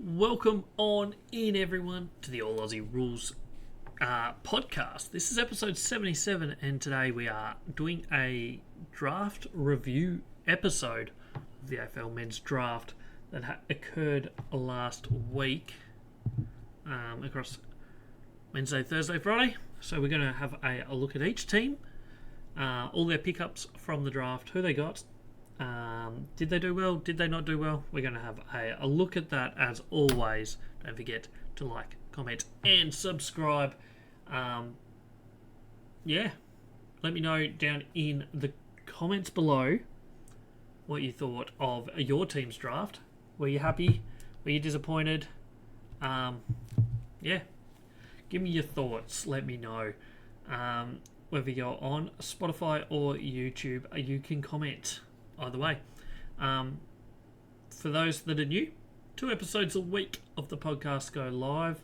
Welcome on in, everyone, to the All Aussie Rules podcast. This is episode 77, and today we are doing a draft review episode of the AFL Men's Draft that occurred last week across Wednesday, Thursday, Friday. So we're going to have a look at each team, all their pickups from the draft, who they got. Did they do well? Did they not do well? We're going to have a look at that as always. Don't forget to like, comment, and subscribe. Let me know down in the comments below what you thought of your team's draft. Were you happy? Were you disappointed? Give me your thoughts. Let me know. Whether you're on Spotify or YouTube, you can comment. Either way. For those that are new, 2 episodes a week of the podcast go live.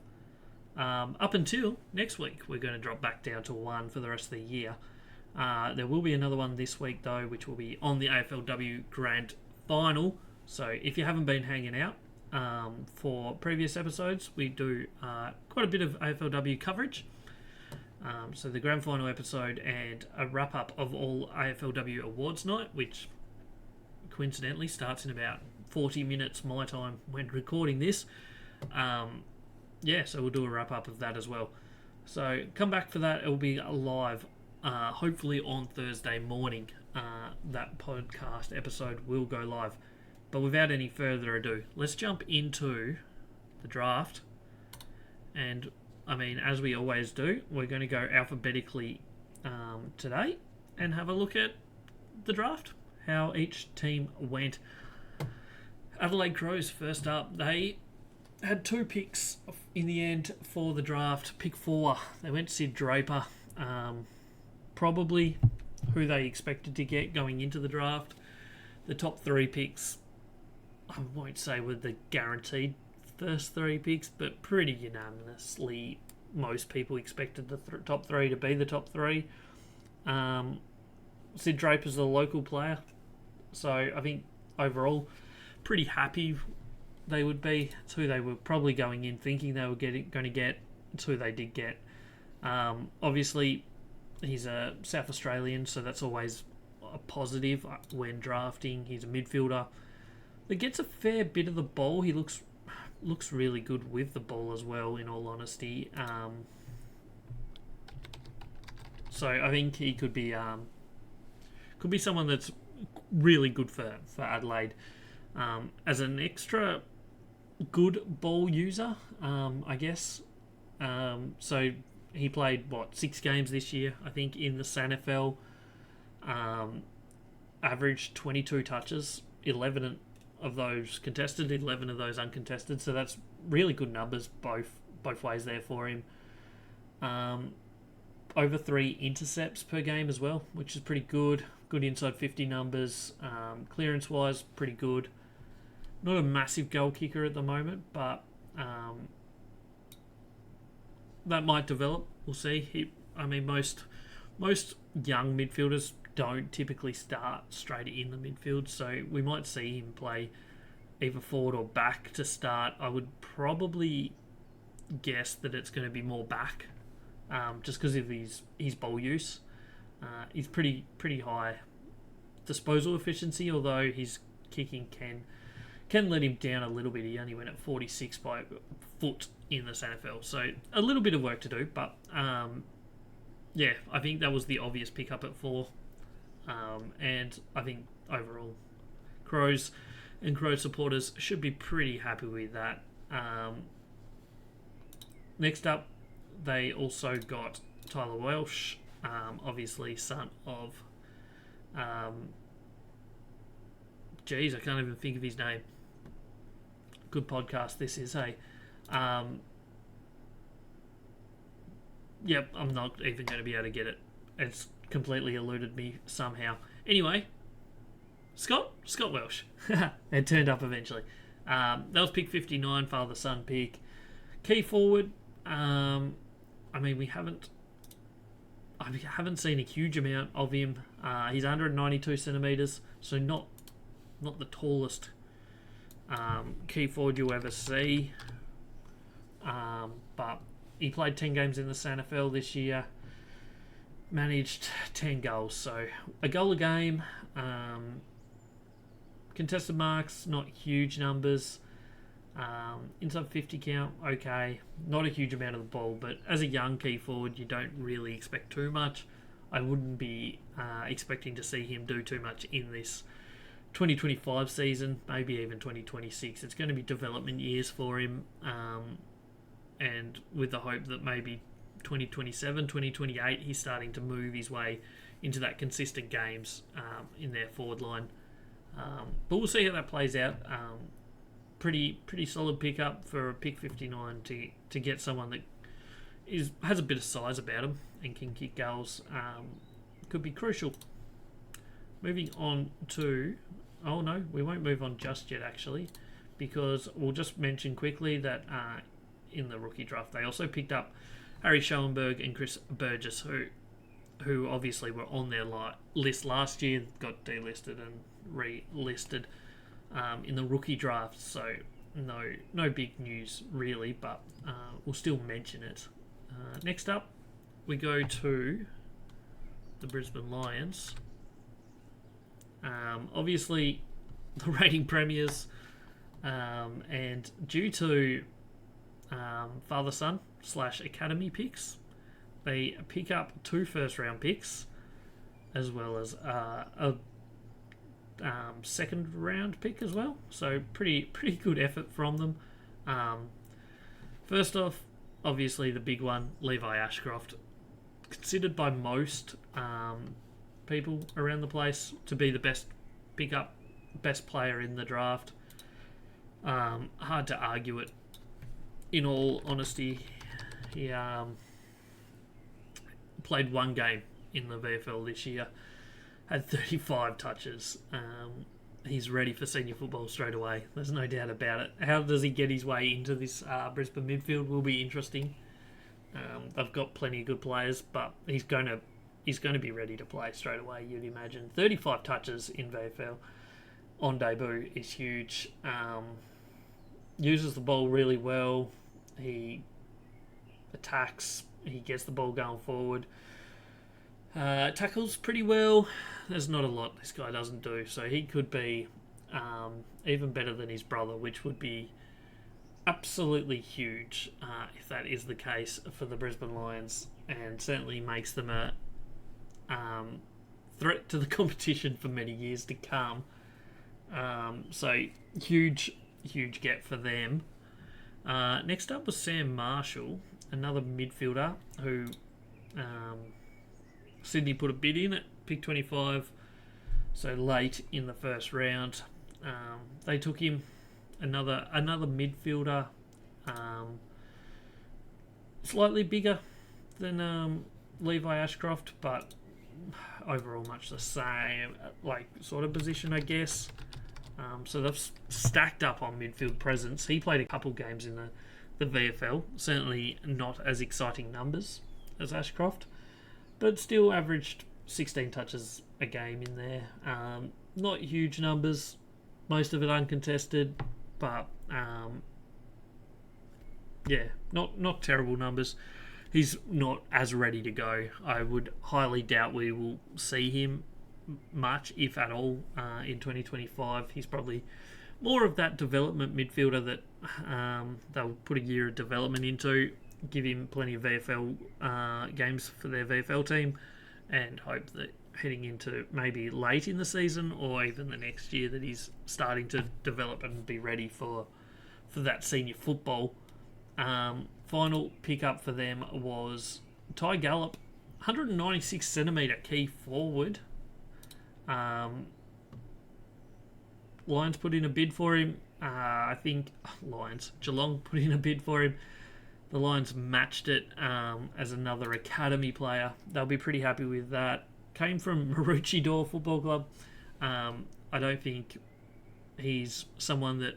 Up until next week, we're going to drop back down to 1 for the rest of the year. There will be another one this week, though, which will be on the AFLW Grand Final. So if you haven't been hanging out for previous episodes, we do quite a bit of AFLW coverage. So the Grand Final episode and a wrap-up of all AFLW Awards night, which coincidentally starts in about 40 minutes my time when recording this. So we'll do a wrap-up of that as well. So come back for that. It will be live, hopefully on Thursday morning. That podcast episode will go live. But without any further ado, let's jump into the draft. And, as we always do, we're going to go alphabetically today and have a look at the draft, how each team went. Adelaide Crows, first up, they had 2 picks in the end for the draft. Pick 4, they went Sid Draper, probably who they expected to get going into the draft. The top 3 picks, I won't say were the guaranteed first 3 picks, but pretty unanimously most people expected the top 3 to be the top 3. Sid Draper's a local player, so I think overall pretty happy they would be. It's who they were probably going in thinking they were going to get. It's who they did get. Obviously, he's a South Australian, so that's always a positive when drafting. He's a midfielder that gets a fair bit of the ball. He looks really good with the ball as well, in all honesty. So I think he could be someone that's really good for Adelaide. As an extra good ball user, I guess. So he played, 6 games this year, I think, in the SANFL. Averaged 22 touches, 11 of those contested, 11 of those uncontested. So that's really good numbers both ways there for him. Over 3 intercepts per game as well, which is pretty good. Good inside 50 numbers. Clearance-wise, pretty good. Not a massive goal kicker at the moment, but that might develop. We'll see. Most young midfielders don't typically start straight in the midfield, so we might see him play either forward or back to start. I would probably guess that it's going to be more back, just because of his ball use. He's pretty high disposal efficiency, although his kicking can let him down a little bit. He only went at 46 by foot in the SANFL, so a little bit of work to do, but I think that was the obvious pickup at 4. And I think overall Crows and Crow supporters should be pretty happy with that. Next up, they also got Tyler Welsh, obviously son of I can't even think of his name. Good podcast this is, hey. I'm not even going to be able to get it. It's completely eluded me somehow. Anyway, Scott Welsh. It turned up eventually. That was pick 59, father-son pick. Key forward. We haven't seen a huge amount of him. He's 192 centimetres, so not the tallest key forward you'll ever see. But he played 10 games in the SANFL this year, managed 10 goals, so a goal a game. Contested marks, not huge numbers. Inside 50 count, okay. Not a huge amount of the ball, but as a young key forward, you don't really expect too much. I wouldn't be expecting to see him do too much in this 2025 season, maybe even 2026. It's going to be development years for him, and with the hope that maybe 2027, 2028, he's starting to move his way into that consistent games in their forward line. But we'll see how that plays out. Pretty solid pickup for a pick 59 to get someone that has a bit of size about him and can kick goals. Could be crucial. Moving on to... Oh no, we won't move on just yet actually, because we'll just mention quickly that in the rookie draft they also picked up Harry Schoenberg and Chris Burgess, who obviously were on their list last year, got delisted and relisted in the rookie draft, so no big news really, but we'll still mention it. Next up, we go to the Brisbane Lions. Obviously, the reigning premiers, and due to father-son / academy picks, they pick up 2 first-round picks, as well as a second-round pick as well. So pretty good effort from them. First off, obviously the big one, Levi Ashcroft, considered by most people around the place to be the best pickup, best player in the draft. Hard to argue it. In all honesty, he played 1 game in the VFL this year, had 35 touches. He's ready for senior football straight away. There's no doubt about it. How does he get his way into this Brisbane midfield will be interesting. They've got plenty of good players, but he's going to be ready to play straight away, you'd imagine. 35 touches in VFL on debut is huge. Uses the ball really well. He attacks. He gets the ball going forward. Tackles pretty well. There's not a lot this guy doesn't do, so he could be even better than his brother, which would be absolutely huge if that is the case for the Brisbane Lions, and certainly makes them a threat to the competition for many years to come. So huge get for them. Next up was Sam Marshall, another midfielder who Sydney put a bid in at pick 25, so late in the first round. They took him, another midfielder, slightly bigger than Levi Ashcroft, but overall much the same, sort of position, I guess. So they've stacked up on midfield presence. He played a couple games in the VFL, certainly not as exciting numbers as Ashcroft, but still averaged 16 touches a game in there. Not huge numbers, most of it uncontested, but not terrible numbers. He's not as ready to go. I would highly doubt we will see him much, if at all, in 2025. He's probably more of that development midfielder that they'll put a year of development into, give him plenty of VFL games for their VFL team, and hope that heading into maybe late in the season or even the next year that he's starting to develop and be ready for that senior football. Final pickup for them was Ty Gallup, 196 centimetre key forward. Lions put in a bid for him. Geelong put in a bid for him. The Lions matched it as another academy player. They'll be pretty happy with that. Came from Maroochydore Football Club. I don't think he's someone that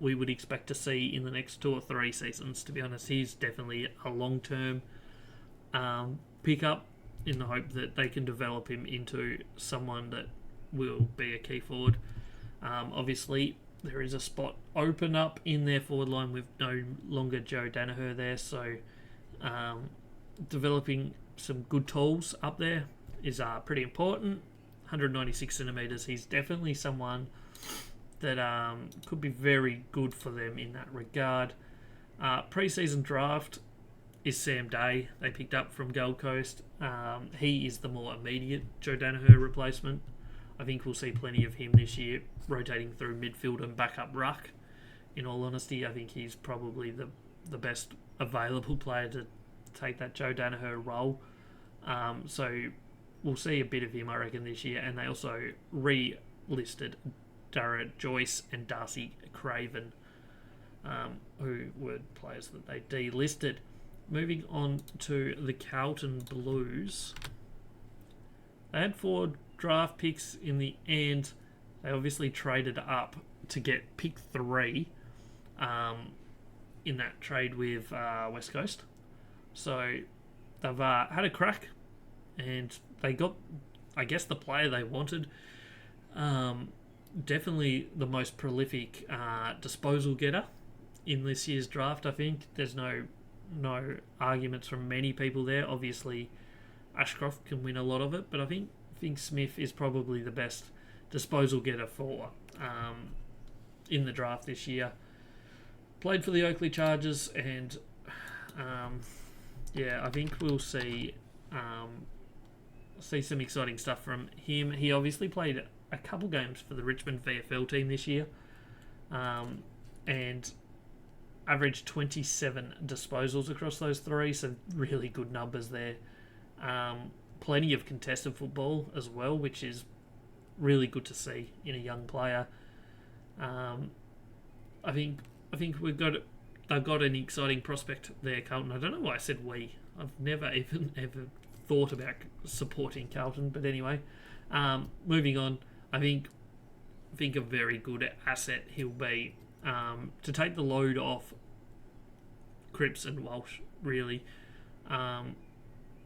we would expect to see in the next 2 or 3 seasons, to be honest. He's definitely a long-term pickup in the hope that they can develop him into someone that will be a key forward. Obviously, there is a spot open up in their forward line with no longer Joe Danaher there, so developing some good tools up there is pretty important. 196 centimetres, he's definitely someone that could be very good for them in that regard. Pre-season draft is Sam Day, they picked up from Gold Coast. He is the more immediate Joe Danaher replacement. I think we'll see plenty of him this year, rotating through midfield and backup ruck. In all honesty, I think he's probably the best available player to take that Joe Danaher role. So we'll see a bit of him, I reckon, this year. And they also re-listed Dara Joyce and Darcy Craven, who were players that they delisted. Moving on to the Carlton Blues. They had 4 draft picks in the end. They obviously traded up to get pick 3 in that trade with West Coast. So they've had a crack and they got, I guess, the player they wanted. Definitely the most prolific disposal getter in this year's draft, I think. There's no arguments from many people there. Obviously, Ashcroft can win a lot of it, but I think Smith is probably the best disposal getter for in the draft this year. Played for the Oakley Chargers, and I think we'll see some exciting stuff from him. He obviously played a couple games for the Richmond VFL team this year, and averaged 27 disposals across those 3, so really good numbers there. Plenty of contested football as well, which is really good to see in a young player. I think they've got an exciting prospect there, Carlton. I don't know why I said we. I've never even ever thought about supporting Carlton, but anyway, moving on. I think a very good asset he'll be to take the load off Cripps and Walsh, really.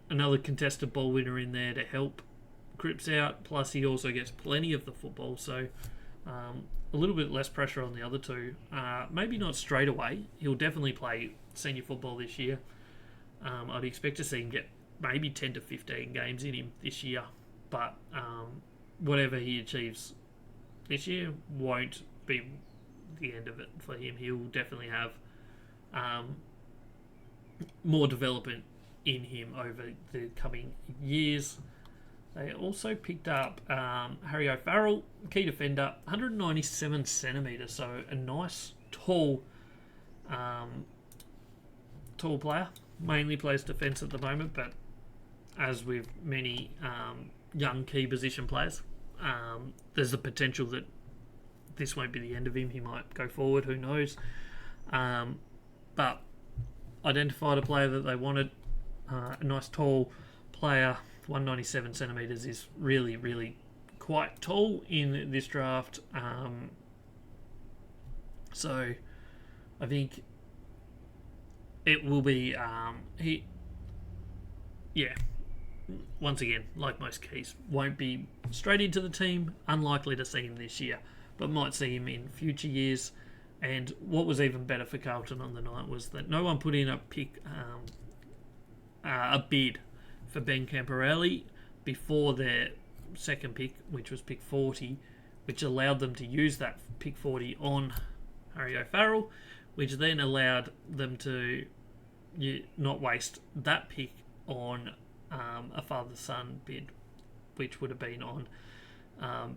Another contested ball winner in there to help Cripps out, plus he also gets plenty of the football, so a little bit less pressure on the other two. Maybe not straight away. He'll definitely play senior football this year. I'd expect to see him get maybe 10 to 15 games in him this year, but whatever he achieves this year won't be the end of it for him. He'll definitely have more development in him over the coming years. They also picked up Harry O'Farrell, key defender, 197 centimetres, so a nice, tall player. Mainly plays defence at the moment, but as with many young key position players, there's the potential that this won't be the end of him. He might go forward, who knows. But identified a player that they wanted, a nice tall player. 197 centimetres is really, really quite tall in this draft. So I think it will be once again, like most keys, won't be straight into the team. Unlikely to see him this year, but might see him in future years. And what was even better for Carlton on the night was that no one put in a bid for Ben Camporelli before their second pick, which was pick 40, which allowed them to use that pick 40 on Harry O'Farrell, which then allowed them to not waste that pick on a father-son bid, which would have been on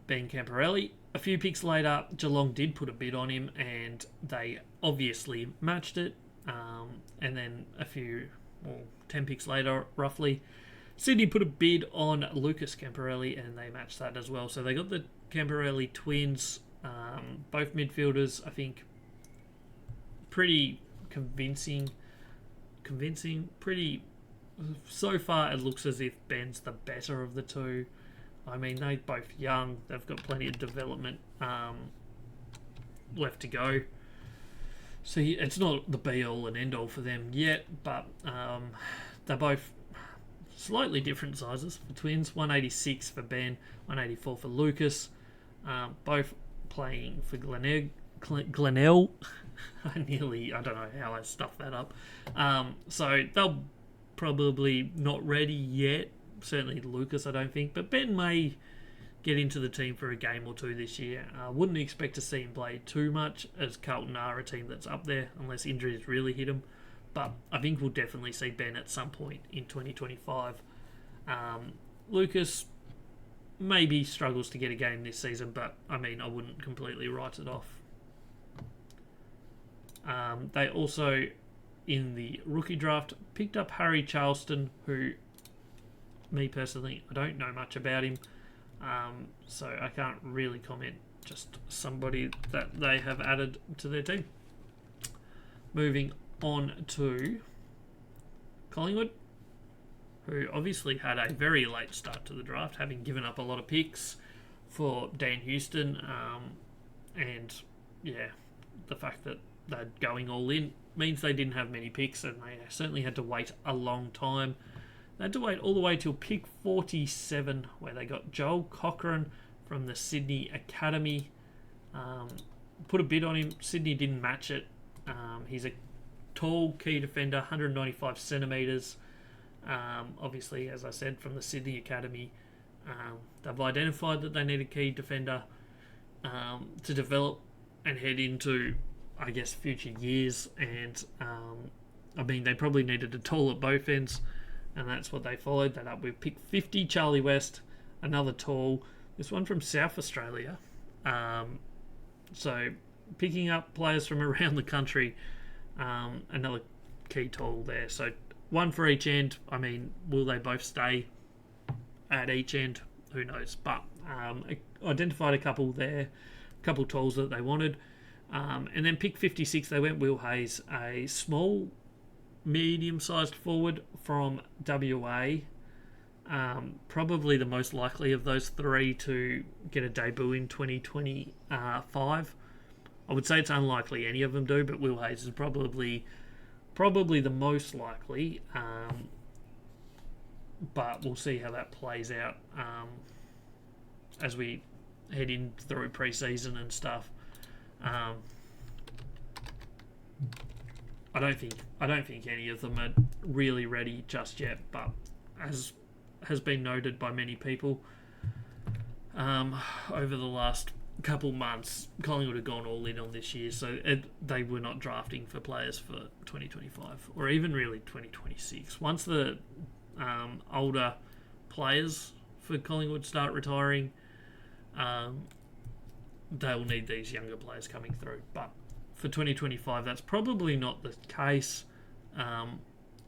Ben Camporelli. A few picks later, Geelong did put a bid on him, and they obviously matched it. And then 10 picks later, roughly, Sydney put a bid on Lucas Camporelli, and they matched that as well. So they got the Camporelli twins, both midfielders, I think, pretty convincing. So far, it looks as if Ben's the better of the two. I mean, they're both young. They've got plenty of development left to go. So it's not the be-all and end-all for them yet, but they're both slightly different sizes for twins. 186 for Ben, 184 for Lucas. Both playing for Glenelg. I don't know how I stuffed that up. So they'll probably not ready yet. Certainly Lucas, I don't think. But Ben may get into the team for a game or two this year. I wouldn't expect to see him play too much, as Carlton are a team that's up there, unless injuries really hit him. But I think we'll definitely see Ben at some point in 2025. Lucas maybe struggles to get a game this season, but I wouldn't completely write it off. They also, in the rookie draft, picked up Harry Charleston, who, me personally, I don't know much about him, so I can't really comment. Just somebody that they have added to their team. Moving on to Collingwood, who obviously had a very late start to the draft, having given up a lot of picks for Dan Houston, and the fact that they're going all in means they didn't have many picks, and they certainly had to wait a long time. They had to wait all the way till pick 47, where they got Joel Cochran from the Sydney Academy. Put a bid on him. Sydney didn't match it. He's a tall key defender, 195 centimetres. Obviously, as I said, from the Sydney Academy. They've identified that they need a key defender to develop and head into, I guess, future years. And, they probably needed a tall at both ends. And that's what they followed that up with. Pick 50, Charlie West, another tall. This one from South Australia. So picking up players from around the country. Another key tall there. So one for each end. Will they both stay at each end? Who knows? But identified a couple there, a couple talls that they wanted. And then pick 56, they went Will Hayes, a small, medium-sized forward from WA. Probably the most likely of those three to get a debut in 2025. I would say it's unlikely any of them do, but Will Hayes is probably the most likely. But we'll see how that plays out as we head in through pre-season and stuff. I don't think any of them are really ready just yet, but as has been noted by many people over the last couple months, Collingwood have gone all in on this year, so they were not drafting for players for 2025 or even really 2026. Once the older players for Collingwood start retiring, they'll need these younger players coming through. But for 2025, that's probably not the case.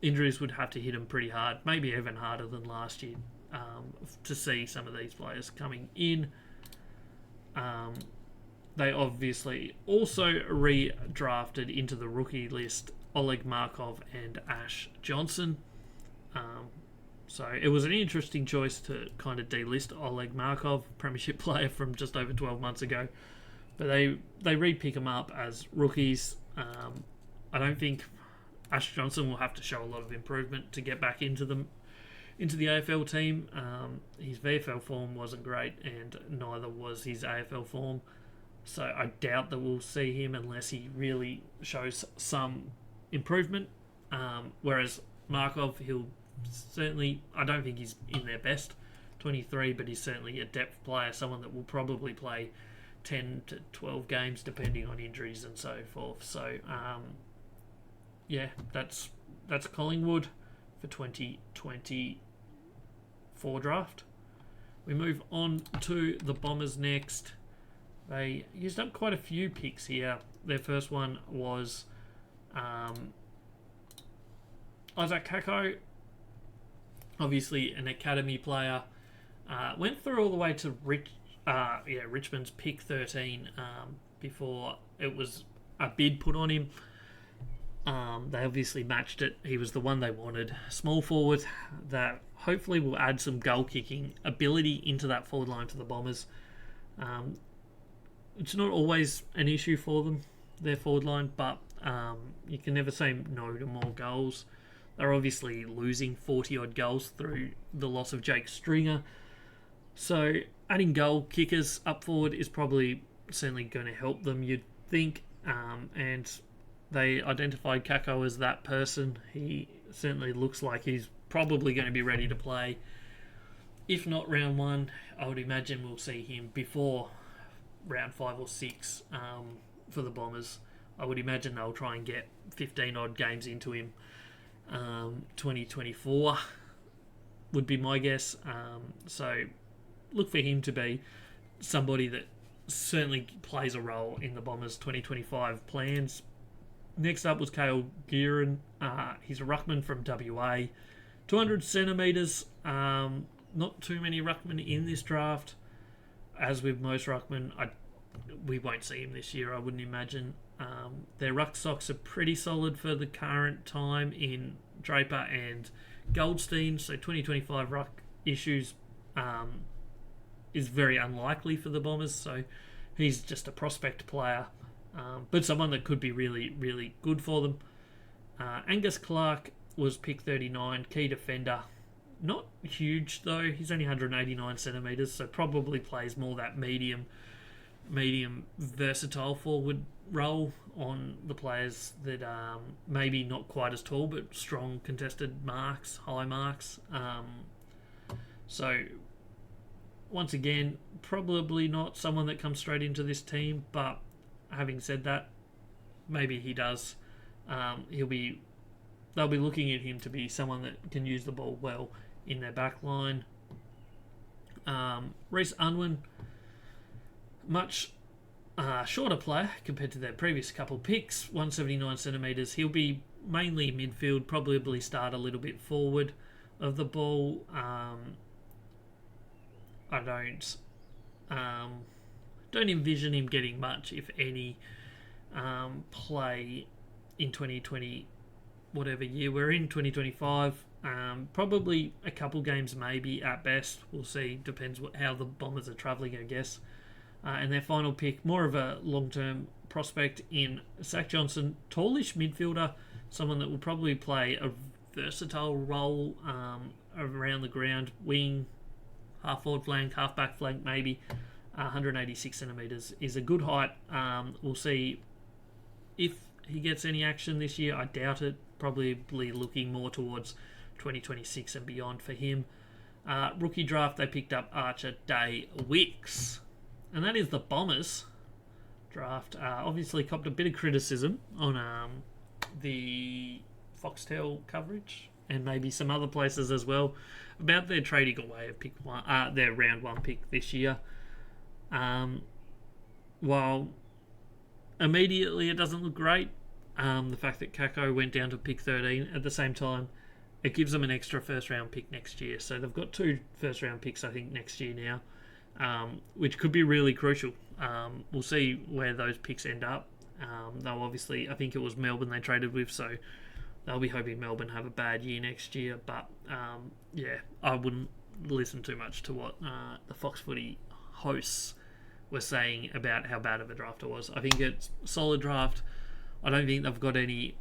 Injuries would have to hit them pretty hard, maybe even harder than last year, to see some of these players coming in. They obviously also redrafted into the rookie list Oleg Markov and Ash Johnson. So it was an interesting choice to kind of delist Oleg Markov, premiership player from just over 12 months ago. But they re-pick him up as rookies. I don't think Ash Johnson will have to show a lot of improvement to get back into the AFL team. His VFL form wasn't great, and neither was his AFL form. So I doubt that we'll see him unless he really shows some improvement. Whereas Markov, he'll certainly, I don't think he's in their best 23, but he's certainly a depth player, someone that will probably play 10 to 12 games depending on injuries and so forth. So that's Collingwood for 2024 draft. We move on to the Bombers next. They used up quite a few picks here. Their first one was Isaac Kako, obviously an academy player. Went through all the way to Richmond's pick 13 before it was a bid put on him. They obviously matched it. He was the one they wanted. Small forward that hopefully will add some goal-kicking ability into that forward line for the Bombers. It's not always an issue for them, their forward line, but you can never say no to more goals. They're obviously losing 40-odd goals through the loss of Jake Stringer. So adding goal kickers up forward is probably certainly going to help them, you'd think, and they identified Kako as that person. He certainly looks like he's probably going to be ready to play. If not round 1, I would imagine we'll see him before round 5 or 6 for the Bombers. I would imagine they'll try and get 15 odd games into him. 2024 would be my guess. So look for him to be somebody that certainly plays a role in the Bombers' 2025 plans. Next up was Cale Guerin. He's a ruckman from WA. 200 centimetres. Not too many ruckmen in this draft. As with most ruckmen, we won't see him this year, I wouldn't imagine. Their ruck stocks are pretty solid for the current time in Draper and Goldstein, so 2025 ruck issues is very unlikely for the Bombers, so he's just a prospect player, but someone that could be really, really good for them. Angus Clark was pick 39, key defender. Not huge though, he's only 189 centimetres, so probably plays more that medium versatile forward role on the players that maybe not quite as tall but strong contested marks, high marks. So once again, probably not someone that comes straight into this team, but having said that, maybe he does. They'll be looking at him to be someone that can use the ball well in their back line. Reece Unwin, much shorter player compared to their previous couple picks, 179 centimetres. He'll be mainly midfield, probably start a little bit forward of the ball. I don't envision him getting much, if any, play in 2020, whatever year we're in, 2025. Probably a couple games maybe at best. We'll see. Depends how the Bombers are travelling, I guess. And their final pick, more of a long-term prospect in Zach Johnson, tallish midfielder, someone that will probably play a versatile role around the ground, wing, half forward flank, half back flank maybe. 186 centimetres is a good height. We'll see if he gets any action this year. I doubt it. Probably looking more towards 2026 and beyond for him. Rookie draft, they picked up Archer Day Wicks. And that is the Bombers draft. Obviously copped a bit of criticism on the Foxtel coverage and maybe some other places as well about their trading away of their round 1 pick this year. While immediately it doesn't look great, the fact that Kako went down to pick 13 at the same time, it gives them an extra first round pick next year. So they've got 2 first round picks, I think, next year now, which could be really crucial. We'll see where those picks end up. Though obviously, I think it was Melbourne they traded with, so they'll be hoping Melbourne have a bad year next year. But I wouldn't listen too much to what the Fox Footy hosts were saying about how bad of a draft it was. I think it's a solid draft. I don't think they've got any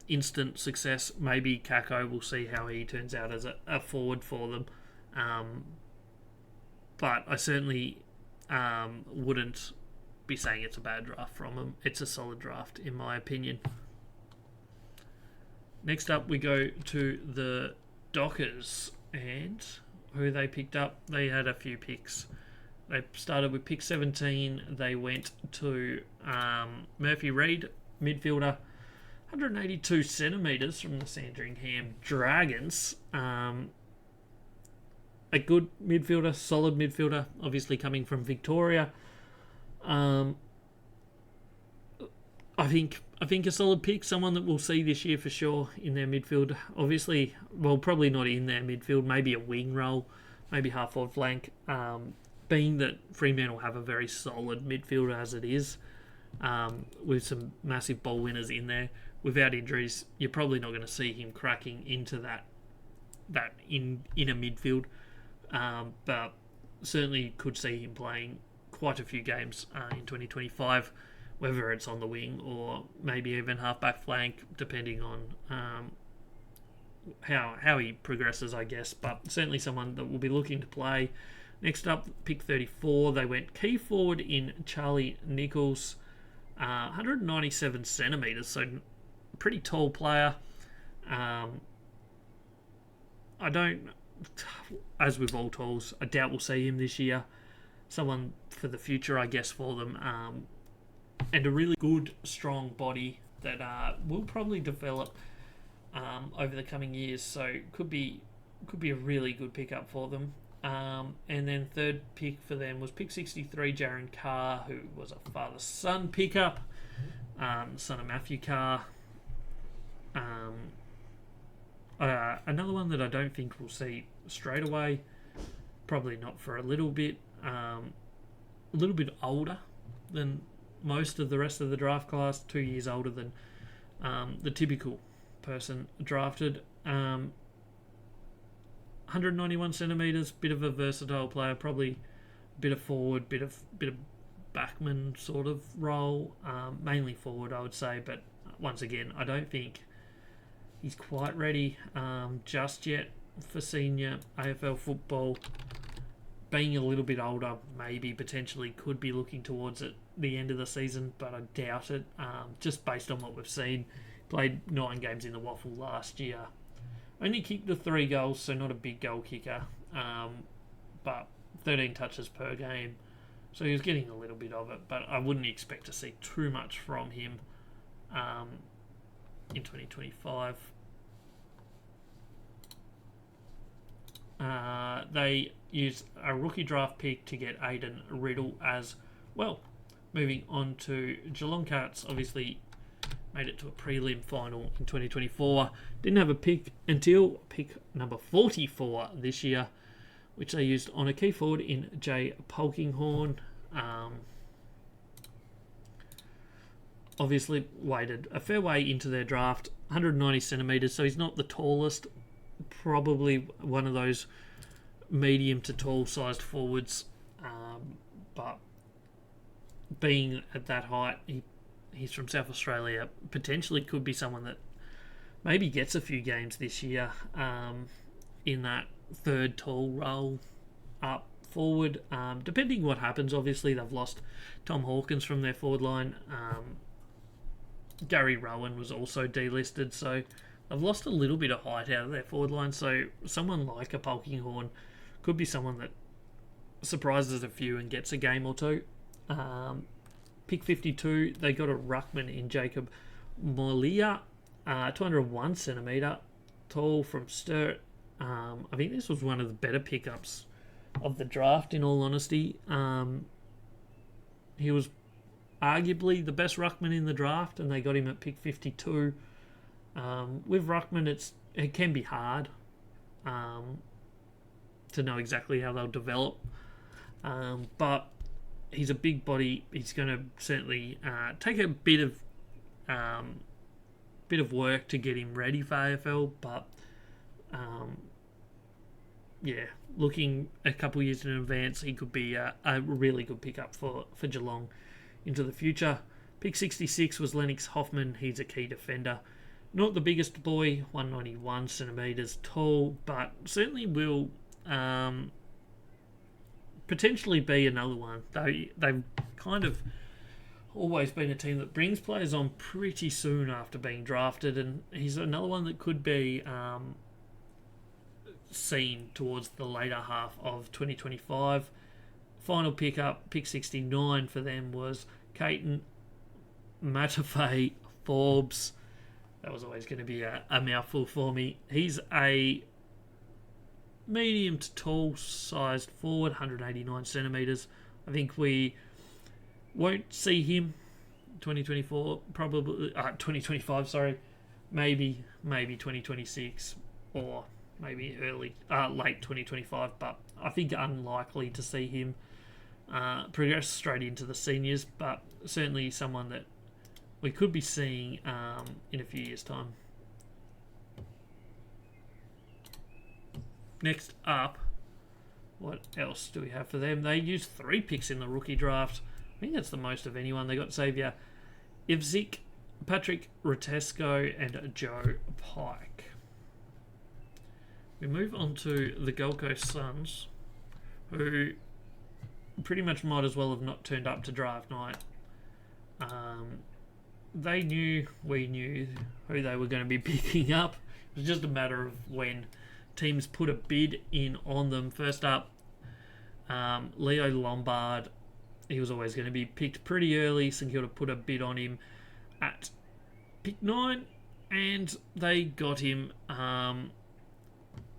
instant success. Maybe Kako, we'll see how he turns out as a forward for them. But I certainly wouldn't be saying it's a bad draft from them. It's a solid draft, in my opinion. Next up, we go to the Dockers, and who they picked up. They had a few picks. They started with pick 17. They went to Murphy Reid, midfielder, 182 centimetres from the Sandringham Dragons. A good midfielder, solid midfielder, obviously coming from Victoria. I think a solid pick, someone that we'll see this year for sure in their midfield. Obviously, well, probably not in their midfield, maybe a wing role, maybe half forward flank. Being that Fremantle have a very solid midfielder as it is, with some massive ball winners in there. Without injuries, you're probably not going to see him cracking into that in a midfield. But certainly could see him playing quite a few games in 2025, whether it's on the wing or maybe even half-back flank, depending on how he progresses, I guess. But certainly someone that will be looking to play. Next up, pick 34, they went key forward in Charlie Nichols, 197 centimetres, so pretty tall player. I don't, as with all talls, I doubt we'll see him this year. Someone for the future, I guess, for them. And a really good, strong body that will probably develop over the coming years. So could be a really good pickup for them. And then third pick for them was pick 63, Jaron Carr, who was a father-son pickup, son of Matthew Carr. Another one that I don't think we'll see straight away, probably not for a little bit older than most of the rest of the draft class, 2 years older than the typical person drafted. 191 centimetres, bit of a versatile player, probably a bit of forward, bit of backman sort of role, mainly forward I would say, but once again I don't think he's quite ready just yet for senior AFL football. Being a little bit older, maybe potentially could be looking towards it the end of the season, but I doubt it, just based on what we've seen. Played 9 games in the Waffle last year. Only kicked the 3 goals, so not a big goal kicker, but 13 touches per game. So he was getting a little bit of it, but I wouldn't expect to see too much from him in 2025. They used a rookie draft pick to get Aiden Riddle as well. Moving on to Geelong Cats, obviously made it to a prelim final in 2024. Didn't have a pick until pick number 44 this year, which they used on a key forward in Jay Polkinghorne. Obviously waded a fair way into their draft, 190 centimetres, so he's not the tallest, probably one of those medium to tall sized forwards, but being at that height, he's from South Australia, potentially could be someone that maybe gets a few games this year in that third tall role up forward, depending what happens. Obviously they've lost Tom Hawkins from their forward line. Gary Rowan was also delisted, so they've lost a little bit of height out of their forward line, so someone like a Polkinghorne could be someone that surprises a few and gets a game or two. Pick 52, they got a ruckman in Jacob Molia, 201 centimetre, tall from Sturt. I think this was one of the better pickups of the draft, in all honesty. He was arguably the best ruckman in the draft, and they got him at pick 52. With ruckman, it can be hard to know exactly how they'll develop, but he's a big body. He's going to certainly take a bit of work to get him ready for AFL, but looking a couple years in advance, he could be a really good pickup for Geelong into the future. Pick 66 was Lennox Hoffman. He's a key defender. Not the biggest boy, 191 centimetres tall, but certainly will potentially be another one. They've kind of always been a team that brings players on pretty soon after being drafted, and he's another one that could be seen towards the later half of 2025. Final pickup, pick 69 for them, was Caton Matafei Forbes. That was always going to be a mouthful for me. He's a medium to tall sized forward, 189 centimetres. I think we won't see him 2024, probably 2025, sorry. Maybe 2026 or maybe late 2025, but I think unlikely to see him progress straight into the seniors, but certainly someone that we could be seeing in a few years' time. Next up, what else do we have for them? They used 3 picks in the rookie draft. I think that's the most of anyone. They got Xavier Ivzik, Patrick Rotesco, and Joe Pike. We move on to the Gold Coast Suns, who pretty much might as well have not turned up to draft night. They knew, we knew who they were going to be picking up. It was just a matter of when teams put a bid in on them. First up, Leo Lombard. He was always going to be picked pretty early. St Kilda put a bid on him at pick 9, and they got him.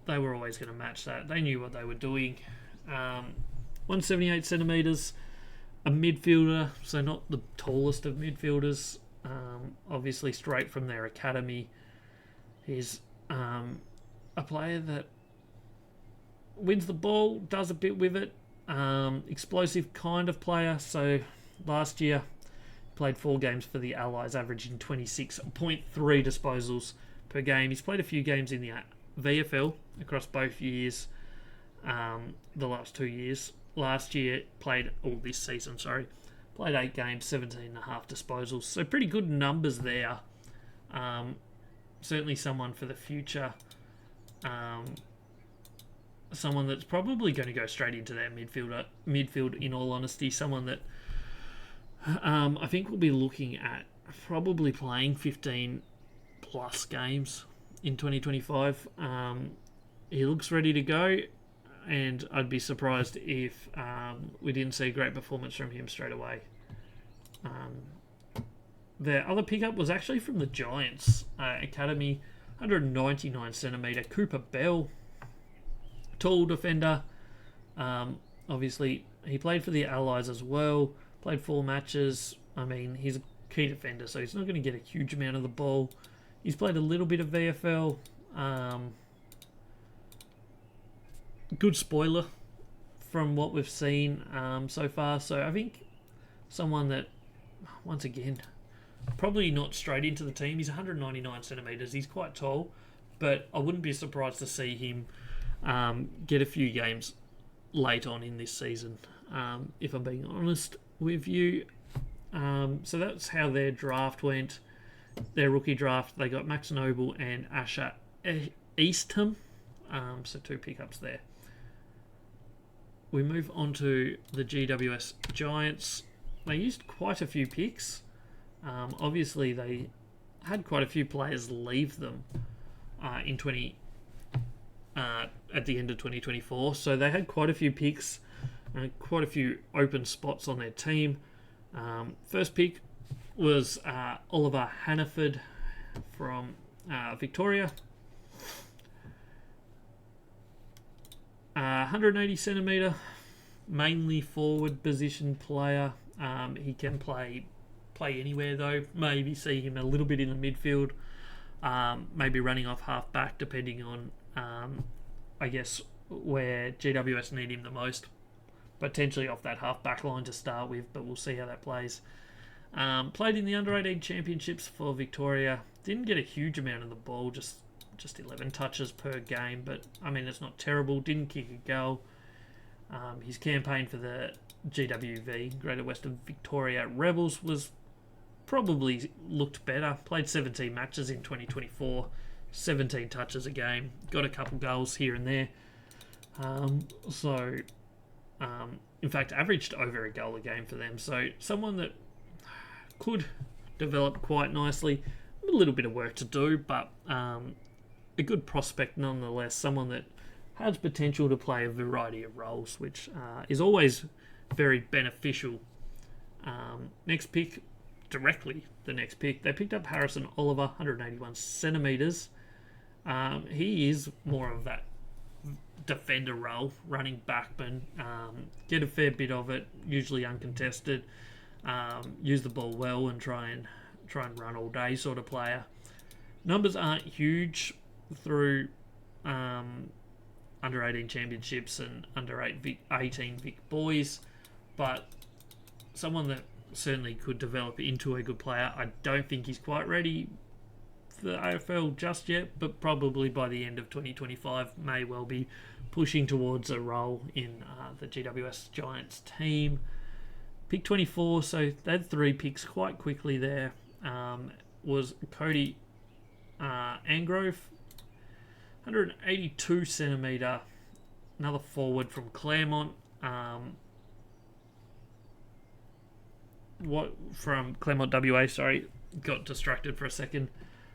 They were always going to match that. They knew what they were doing. 178 centimetres, a midfielder, so not the tallest of midfielders. Obviously straight from their academy. He's a player that wins the ball, does a bit with it. Explosive kind of player. So last year played 4 games for the Allies, averaging 26.3 disposals per game. He's played a few games in the VFL across both years, the last 2 years. Last year this season, played 8 games, 17.5 disposals. So pretty good numbers there. Certainly someone for the future. Someone that's probably going to go straight into their midfield, in all honesty. Someone that I think we'll be looking at probably playing 15 plus games in 2025. He looks ready to go, and I'd be surprised if we didn't see a great performance from him straight away. Their other pickup was actually from the Giants Academy, 199 centimetre, Cooper Bell, tall defender. Obviously, he played for the Allies as well, played 4 matches. I mean, he's a key defender, so he's not going to get a huge amount of the ball. He's played a little bit of VFL. Good spoiler from what we've seen so far. So I think someone that, once again, probably not straight into the team. He's 199 centimetres. He's quite tall, but I wouldn't be surprised to see him get a few games late on in this season, if I'm being honest with you. So that's how their draft went. Their rookie draft, they got Max Noble and Asher Eastham. So 2 pickups there. We move on to the GWS Giants. They used quite a few picks. Obviously, they had quite a few players leave them at the end of 2024. So they had quite a few picks and quite a few open spots on their team. First pick was Oliver Hannaford from Victoria. 180 centimetre, mainly forward position player. He can play anywhere though. Maybe see him a little bit in the midfield. Maybe running off half back, depending on I guess where GWS need him the most. Potentially off that half back line to start with, but we'll see how that plays. Played in the under-18 championships for Victoria. Didn't get a huge amount of the ball, just 11 touches per game, but I mean, it's not terrible. Didn't kick a goal. His campaign for the GWV, Greater Western Victoria Rebels, was probably looked better. Played 17 matches in 2024, 17 touches a game, got a couple goals here and there. In fact, averaged over a goal a game for them. So someone that could develop quite nicely. A little bit of work to do, but a good prospect nonetheless. Someone that has potential to play a variety of roles, which is always very beneficial. Next pick, they picked up Harrison Oliver, 181 centimetres. He is more of that defender role, running backman, get a fair bit of it, usually uncontested, use the ball well and try and run all day sort of player. Numbers aren't huge through under 18 championships and under 18 Vic boys, but someone that certainly could develop into a good player. I don't think he's quite ready for the AFL just yet, but probably by the end of 2025 may well be pushing towards a role in the GWS Giants team. Pick 24, so they had 3 picks quite quickly there. Was Cody Angrove, 182 centimetre, another forward from Claremont. What from Claremont WA? Sorry, got distracted for a second.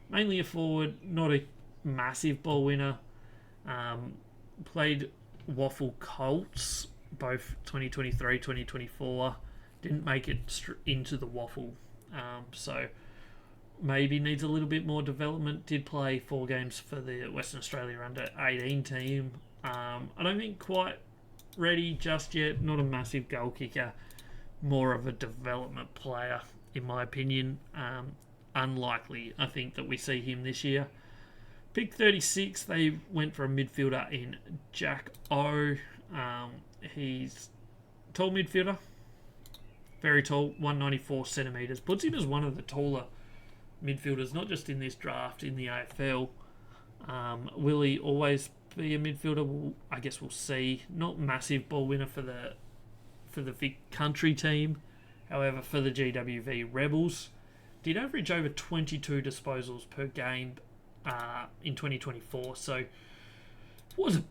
Mainly a forward, not a massive ball winner. Played Waffle Colts both 2023, 2024. Didn't make it into the Waffle, so maybe needs a little bit more development. Did play 4 games for the Western Australia under 18 team. I don't think quite ready just yet. Not a massive goal kicker. More of a development player, in my opinion. Unlikely, I think, that we see him this year. Pick 36, they went for a midfielder in Jack O. He's tall midfielder. Very tall, 194 centimetres. Puts him as one of the taller midfielders, not just in this draft, in the AFL. Will he always be a midfielder? I guess we'll see. Not massive ball winner for the Vic Country team. However, for the GWV Rebels, did average over 22 disposals per game in 2024. So was a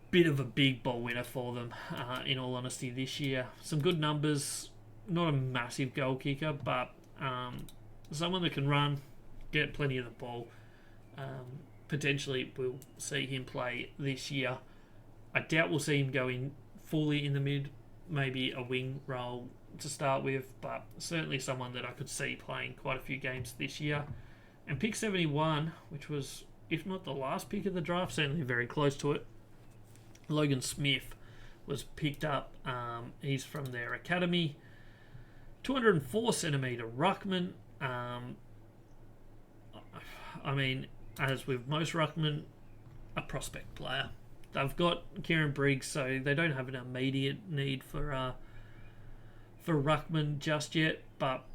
bit of a big ball winner for them, in all honesty, this year. Some good numbers. Not a massive goal kicker, but someone that can run, get plenty of the ball. Potentially we'll see him play this year. I doubt we'll see him go in fully in the mid, maybe a wing role to start with, but certainly someone that I could see playing quite a few games this year. And pick 71, which was, if not the last pick of the draft, certainly very close to it, Logan Smith was picked up. He's from their academy. 204 centimetre ruckman. I mean, as with most ruckmen, a prospect player. They've got Kieran Briggs, so they don't have an immediate need for ruckman just yet. But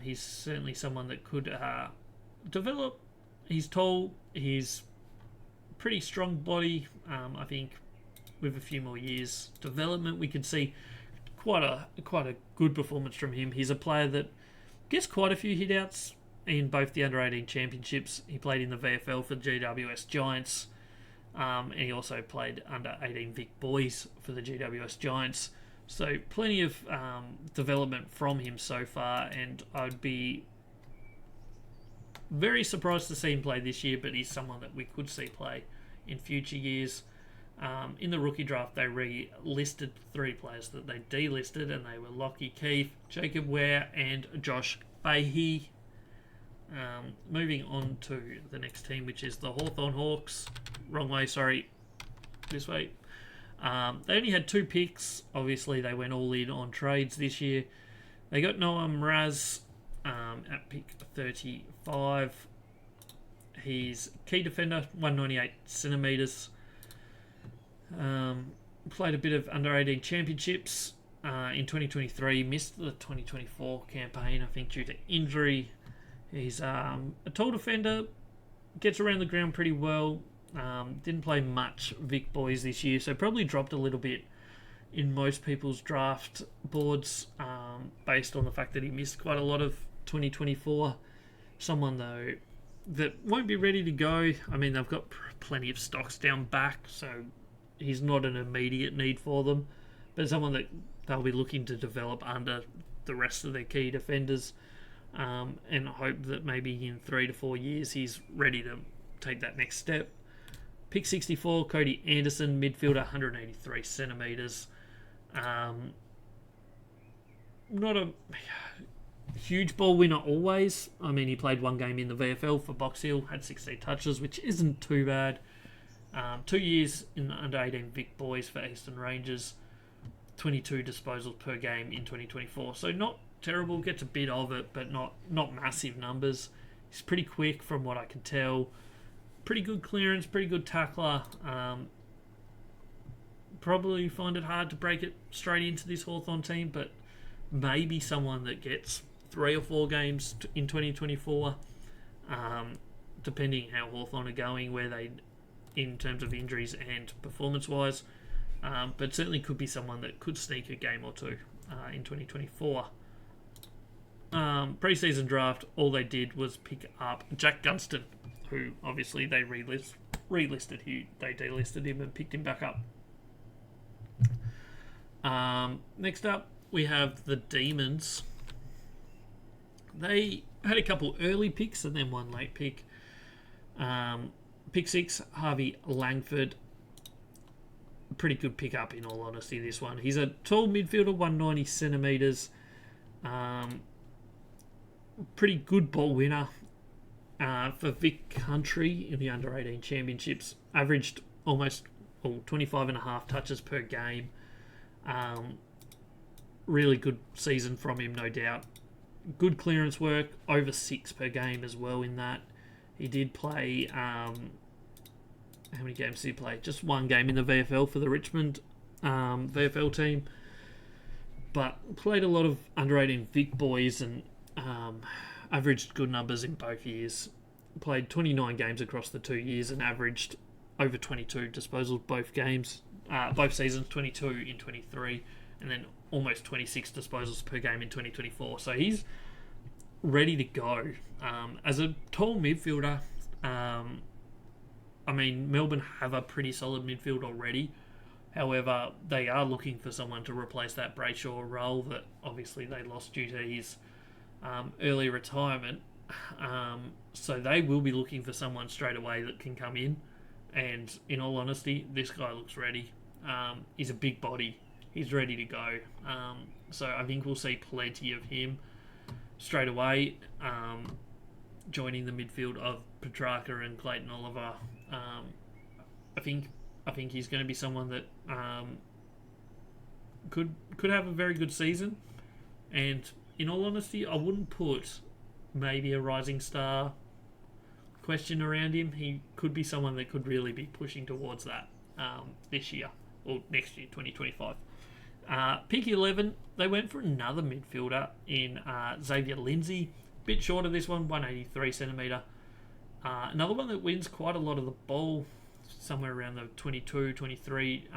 he's certainly someone that could develop. He's tall. He's pretty strong body. I think with a few more years development, we could see quite a good performance from him. He's a player that gets quite a few hitouts in both the under-18 championships. He played in the VFL for the GWS Giants, and he also played under-18 Vic Boys for the GWS Giants. So plenty of development from him so far, and I'd be very surprised to see him play this year, but he's someone that we could see play in future years. In the rookie draft, they re-listed 3 players that they delisted, and they were Lockie Keefe, Jacob Ware, and Josh Fahey. Moving on to the next team, which is the Hawthorn Hawks. Wrong way, sorry. This way. They only had 2 picks. Obviously, they went all in on trades this year. They got Noah Mraz at pick 35. He's key defender, 198 centimetres. Played a bit of under-18 championships in 2023. Missed the 2024 campaign, I think, due to injury. He's a tall defender, gets around the ground pretty well. Didn't play much Vic Boys this year, so probably dropped a little bit in most people's draft boards based on the fact that he missed quite a lot of 2024. Someone, though, that won't be ready to go. I mean, they've got plenty of stocks down back, so he's not an immediate need for them, but someone that they'll be looking to develop under the rest of their key defenders, and hope that maybe in 3 to 4 years he's ready to take that next step. Pick 64, Cody Anderson, midfielder, 183 centimetres. Not a huge ball winner always. I mean, he played 1 game in the VFL for Box Hill, had 16 touches, which isn't too bad. 2 years in the under-18 Vic Boys for Eastern Rangers, 22 disposals per game in 2024. So not terrible, gets a bit of it, but not massive numbers. He's pretty quick from what I can tell. Pretty good clearance, pretty good tackler. Probably find it hard to break it straight into this Hawthorn team, but maybe someone that gets 3 or 4 games in 2024, depending how Hawthorn are going, where they, in terms of injuries and performance-wise, but certainly could be someone that could sneak a game or 2 in 2024. Pre-season draft, all they did was pick up Jack Gunston, who obviously they relisted. They delisted him and picked him back up. Next up, we have the Demons. They had a couple early picks and then one late pick. Pick 6, Harvey Langford. Pretty good pickup, in all honesty, this one. He's a tall midfielder, 190 centimetres. Pretty good ball winner for Vic Country in the under-18 championships. Averaged almost 25.5 touches per game. Really good season from him, no doubt. Good clearance work, over 6 per game as well in that. He did play... how many games did he play? Just one game in the VFL for the Richmond VFL team. But played a lot of under-18 Vic boys and averaged good numbers in both years. Played 29 games across the 2 years and averaged over 22 disposals both seasons, 22 in 23, and then almost 26 disposals per game in 2024. So he's ready to go. As a tall midfielder, Melbourne have a pretty solid midfield already. However, they are looking for someone to replace that Brayshaw role that obviously they lost due to his early retirement. So they will be looking for someone straight away that can come in. And in all honesty, this guy looks ready. He's a big body. He's ready to go. So I think we'll see plenty of him straight away, joining the midfield of Petrarca and Clayton Oliver. I think he's going to be someone that could have a very good season. And in all honesty, I wouldn't put maybe a rising star question around him. He could be someone that could really be pushing towards that this year or next year, 2025. Pick 11, they went for another midfielder in Xavier Lindsay. Bit short of this one, 183 centimetre. Another one that wins quite a lot of the ball, somewhere around the 22, 23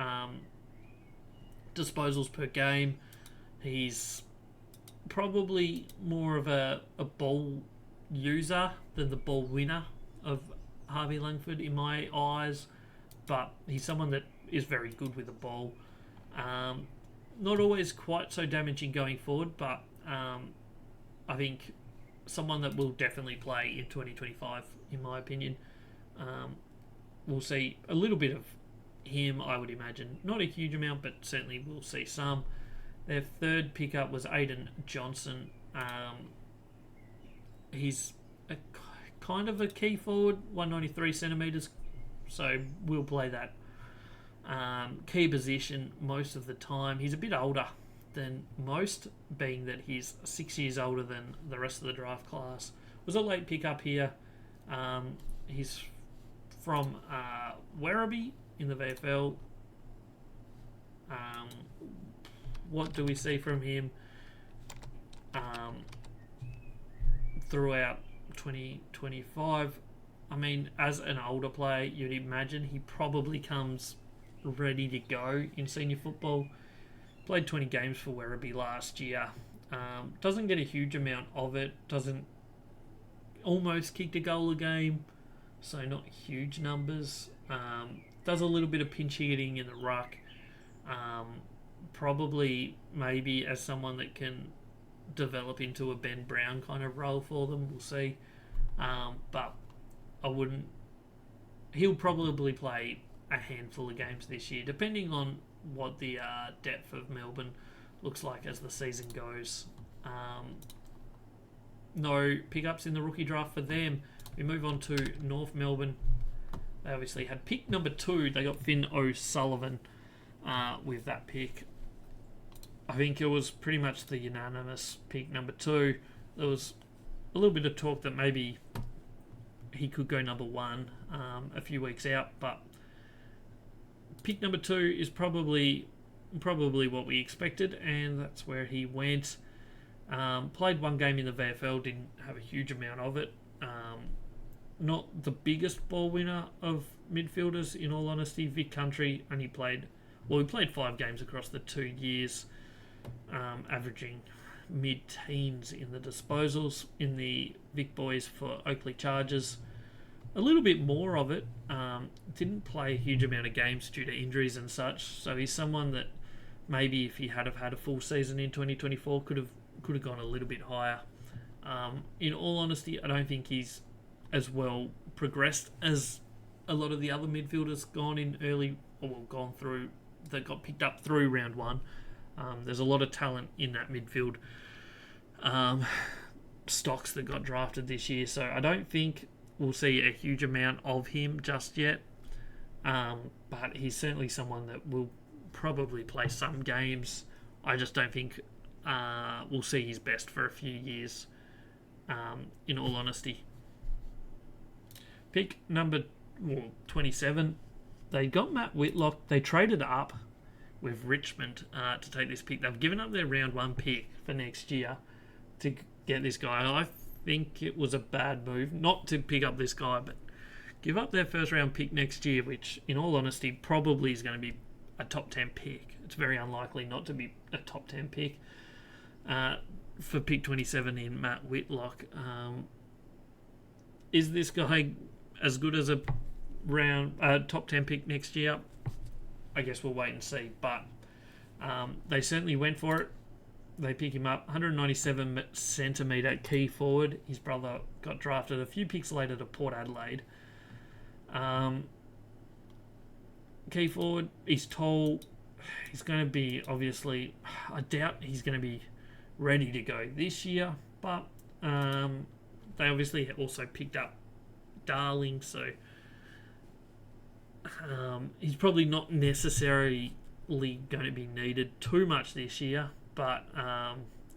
disposals per game. He's probably more of a ball user than the ball winner of Harvey Langford in my eyes, but he's someone that is very good with the ball. Not always quite so damaging going forward, but I think someone that will definitely play in 2025, in my opinion. We'll see a little bit of him, I would imagine. Not a huge amount, but certainly we'll see some. Their third pickup was Aiden Johnson. He's a kind of a key forward, 193 centimetres, so we'll play that key position most of the time. He's a bit older than most, being that he's 6 years older than the rest of the draft class. Was a late pickup here. He's from Werribee in the VFL. What do we see from him throughout 2025? As an older player, you'd imagine he probably comes ready to go in senior football. Played 20 games for Werribee last year. Doesn't get a huge amount of it. Almost kicked a goal a game, so not huge numbers. Does a little bit of pinch hitting in the ruck. Probably maybe as someone that can develop into a Ben Brown kind of role for them. We'll see. But I wouldn't... He'll probably play a handful of games this year, depending on what the depth of Melbourne looks like as the season goes. No pickups in the rookie draft for them. We move on to North Melbourne. They obviously had pick number 2. They got Finn O'Sullivan with that pick. I think it was pretty much the unanimous pick number 2. There was a little bit of talk that maybe he could go number 1 a few weeks out, but pick number 2 is probably what we expected, and that's where he went. Played one game in the VFL, didn't have a huge amount of it. Not the biggest ball winner of midfielders, in all honesty. Vic Country only played 5 games across the 2 years, averaging mid-teens in the disposals. In the Vic boys for Oakley Chargers, a little bit more of it. Didn't play a huge amount of games due to injuries and such, so he's someone that maybe if he had have had a full season in 2024, could have gone a little bit higher. In all honesty, I don't think he's as well progressed as a lot of the other midfielders gone through that got picked up through round one. There's a lot of talent in that midfield stocks that got drafted this year, so I don't think we'll see a huge amount of him just yet. But he's certainly someone that will probably play some games. I just don't think we'll see his best for a few years, in all honesty. Pick number 27. They got Matt Whitlock. They traded up with Richmond to take this pick. They've given up their round one pick for next year to get this guy. I think it was a bad move not to pick up this guy, but give up their first round pick next year, which in all honesty probably is going to be a top 10 pick. It's very unlikely not to be a top 10 pick for pick 27 in Matt Whitlock. Is this guy as good as a top 10 pick next year? I guess we'll wait and see, but they certainly went for it. They pick him up, 197 centimetre key forward. His brother got drafted a few picks later to Port Adelaide. Key forward, he's tall. He's going to be, obviously, I doubt he's going to be ready to go this year, but they obviously also picked up Darling, so he's probably not necessarily going to be needed too much this year, but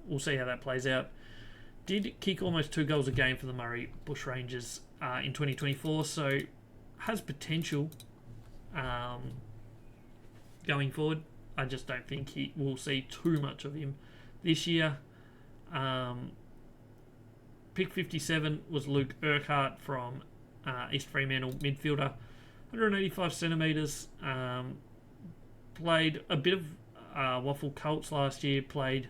we'll see how that plays out. Did kick almost 2 goals a game for the Murray Bushrangers in 2024, so has potential going forward. I just don't think we'll see too much of him this year. Pick 57 was Luke Urquhart from East Fremantle, midfielder, 185 centimetres. Played a bit of Waffle Colts last year, played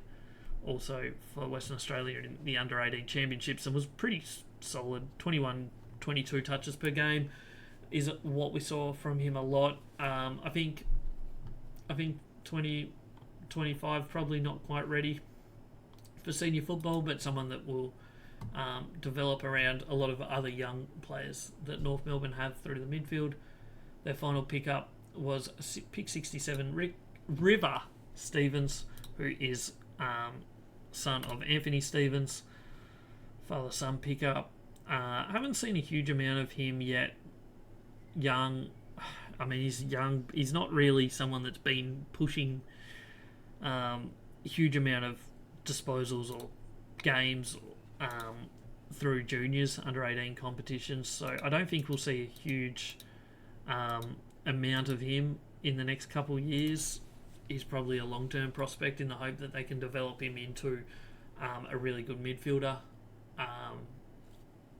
also for Western Australia in the Under-18 Championships and was pretty solid, 21, 22 touches per game is what we saw from him a lot. I think 2025 probably not quite ready for senior football, but someone that will develop around a lot of other young players that North Melbourne have through the midfield. Their final pickup was pick 67, River Stevens, who is son of Anthony Stevens, father-son pickup. Haven't seen a huge amount of him yet. Young, I mean, he's young. He's not really someone that's been pushing a huge amount of disposals or games through juniors, under-18 competitions. So I don't think we'll see a huge amount of him in the next couple of years. He's probably a long-term prospect in the hope that they can develop him into a really good midfielder.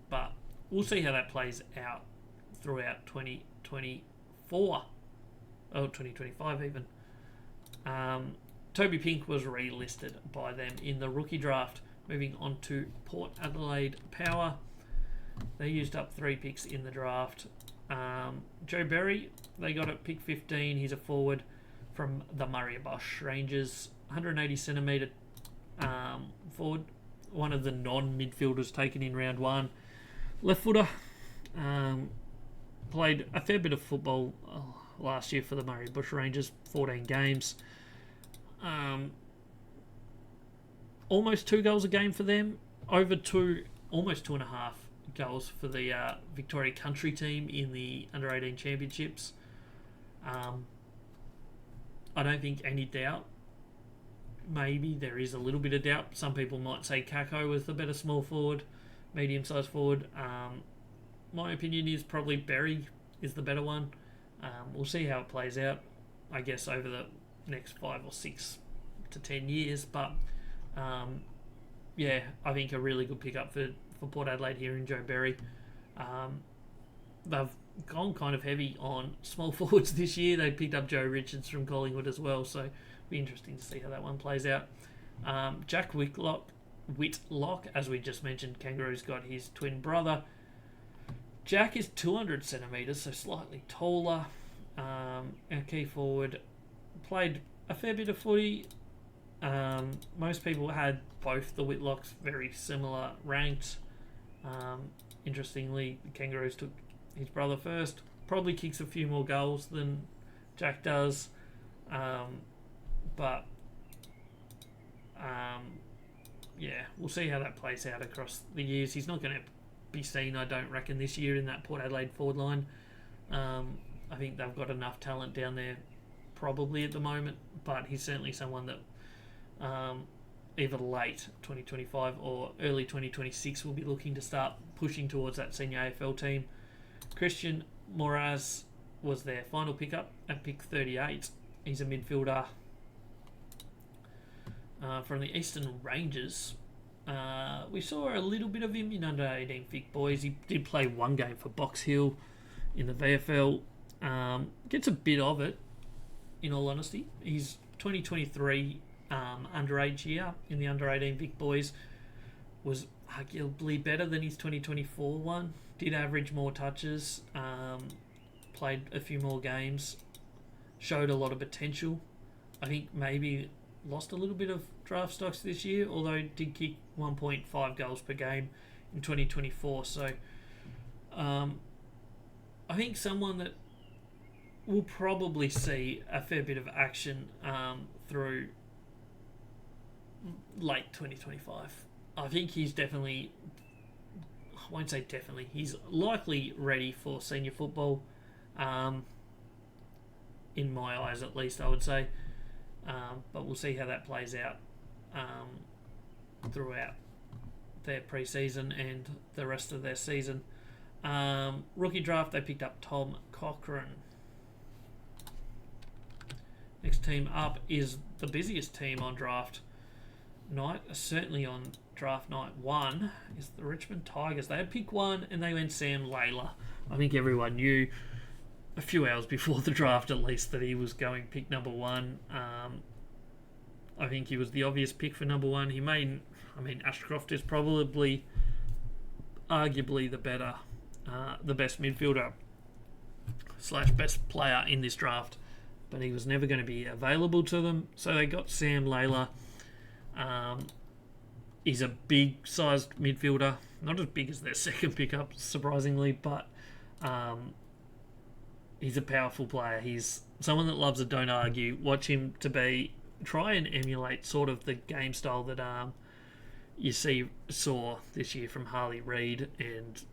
But we'll see how that plays out throughout 2024 or 2025 even. Toby Pink was relisted by them in the rookie draft. Moving on to Port Adelaide Power. They used up 3 picks in the draft. Joe Berry, they got at pick 15. He's a forward from the Murray Bush Rangers. 180 centimetre forward. One of the non-midfielders taken in round 1. Left footer. Played a fair bit of football last year for the Murray Bush Rangers, 14 games. Almost 2 goals a game for them. Almost 2.5 goals for the Victoria Country team in the Under-18 Championships. I don't think any doubt. Maybe there is a little bit of doubt. Some people might say Kako was the better small forward, medium-sized forward. My opinion is probably Berry is the better one. We'll see how it plays out, I guess, over the next 5 or 6 to 10 years. But, yeah, I think a really good pickup for Port Adelaide here in Joe Berry. They've gone kind of heavy on small forwards this year. They picked up Joe Richards from Collingwood as well, so it'll be interesting to see how that one plays out. Jack Whitlock, as we just mentioned, Kangaroo's got his twin brother. Jack is 200 centimetres, so slightly taller. Our key forward played a fair bit of footy. Most people had both the Whitlocks very similar ranked. Interestingly, the Kangaroos took his brother first. Probably kicks a few more goals than Jack does. But yeah, we'll see how that plays out across the years. He's not going to be seen, I don't reckon, this year in that Port Adelaide forward line. I think they've got enough talent down there probably at the moment, but he's certainly someone that either late 2025 or early 2026 will be looking to start pushing towards that senior AFL team. Christian Moraz was their final pickup at pick 38. He's a midfielder from the Eastern Rangers. We saw a little bit of him in under 18 Vic Boys. He did play one game for Box Hill in the VFL. Gets a bit of it, in all honesty. He's 2023 underage year in the under 18 Vic Boys was arguably better than his 2024 one. Did average more touches, played a few more games, showed a lot of potential. I think maybe lost a little bit of draft stocks this year, although did kick 1.5 goals per game in 2024. So I think someone that will probably see a fair bit of action through late 2025. I think he's definitely, I won't say definitely, he's likely ready for senior football, in my eyes at least, I would say. But we'll see how that plays out throughout their pre-season and the rest of their season. Rookie draft, they picked up Tom Cochrane. Next team up is the busiest team on draft night, certainly on draft night 1, is the Richmond Tigers. They had pick 1 and they went Sam Layla. I think everyone knew a few hours before the draft at least that he was going pick number 1. I think he was the obvious pick for number 1. Ashcroft is probably arguably the best midfielder / best player in this draft, but he was never going to be available to them, so they got Sam Layla. He's a big-sized midfielder, not as big as their second pickup, surprisingly, but he's a powerful player. He's someone that loves a don't argue. Watch him try and emulate sort of the game style that you saw this year from Harley Reid and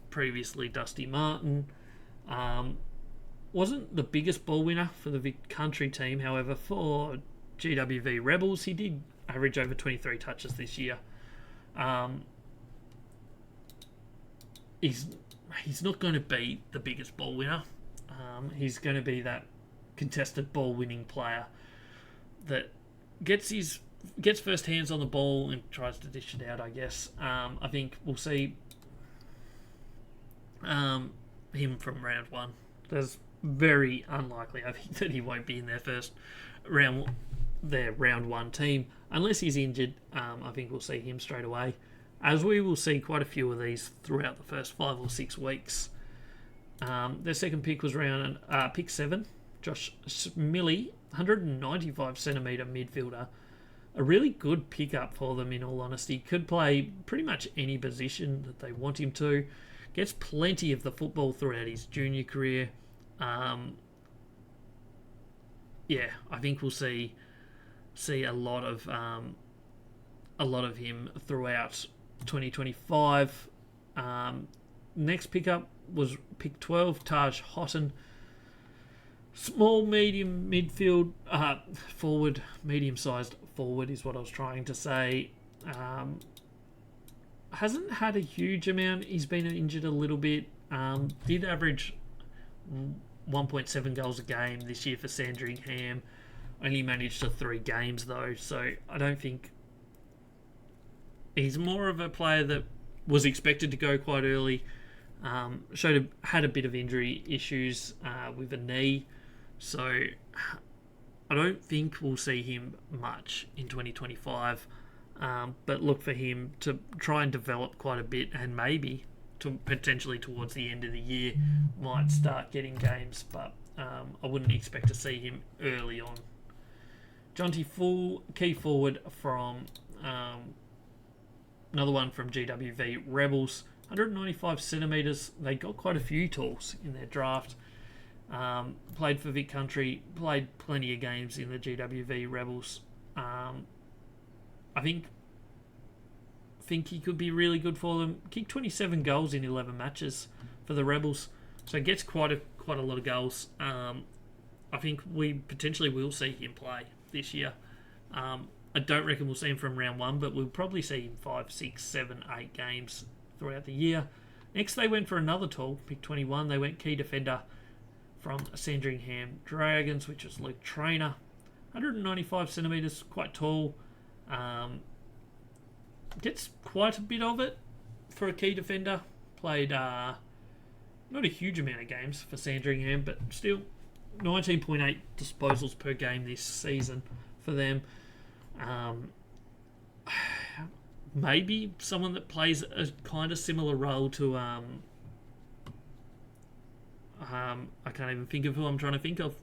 previously Dusty Martin. Wasn't the biggest ball winner for the Vic Country team, however, for GWV Rebels, he did average over 23 touches this year. He's not going to be the biggest ball winner. He's going to be that contested ball winning player that gets first hands on the ball and tries to dish it out, I guess. I think we'll see him from round 1. There's very unlikely, I think, that he won't be in their round 1 team unless he's injured. I think we'll see him straight away, as we will see quite a few of these throughout the first 5 or 6 weeks. Their second pick was pick 7, Josh Smilly, 195 centimetre midfielder. A really good pickup for them, in all honesty. Could play pretty much any position that they want him to. Gets plenty of the football throughout his junior career. I think we'll see a lot of him throughout 2025. Next pickup was pick 12, Taj Houghton. Small, medium midfield forward, medium-sized forward is what I was trying to say. Hasn't had a huge amount. He's been injured a little bit. Did average 1.7 goals a game this year for Sandringham. Only managed to 3 games though, so I don't think he's more of a player that was expected to go quite early. Had a bit of injury issues with a knee, so I don't think we'll see him much in 2025. But look for him to try and develop quite a bit, and maybe to potentially towards the end of the year might start getting games. But I wouldn't expect to see him early on Jonty Full, key forward from another one from GWV Rebels, 195 centimetres. They got quite a few talls in their draft. Played for Vic Country, played plenty of games in the GWV Rebels. I think he could be really good for them. Kicked 27 goals in 11 matches for the Rebels, so gets quite a lot of goals. I think we potentially will see him play this year. I don't reckon we'll see him from round 1, but we'll probably see him 5, 6, 7, 8 games throughout the year. Next, they went for another tall, pick 21. They went key defender from Sandringham Dragons, which was Luke Trainer. 195 centimetres, quite tall. Gets quite a bit of it for a key defender. Played not a huge amount of games for Sandringham, but still 19.8 disposals per game this season for them. Maybe someone that plays a kind of similar role to I can't even think of who I'm trying to think of.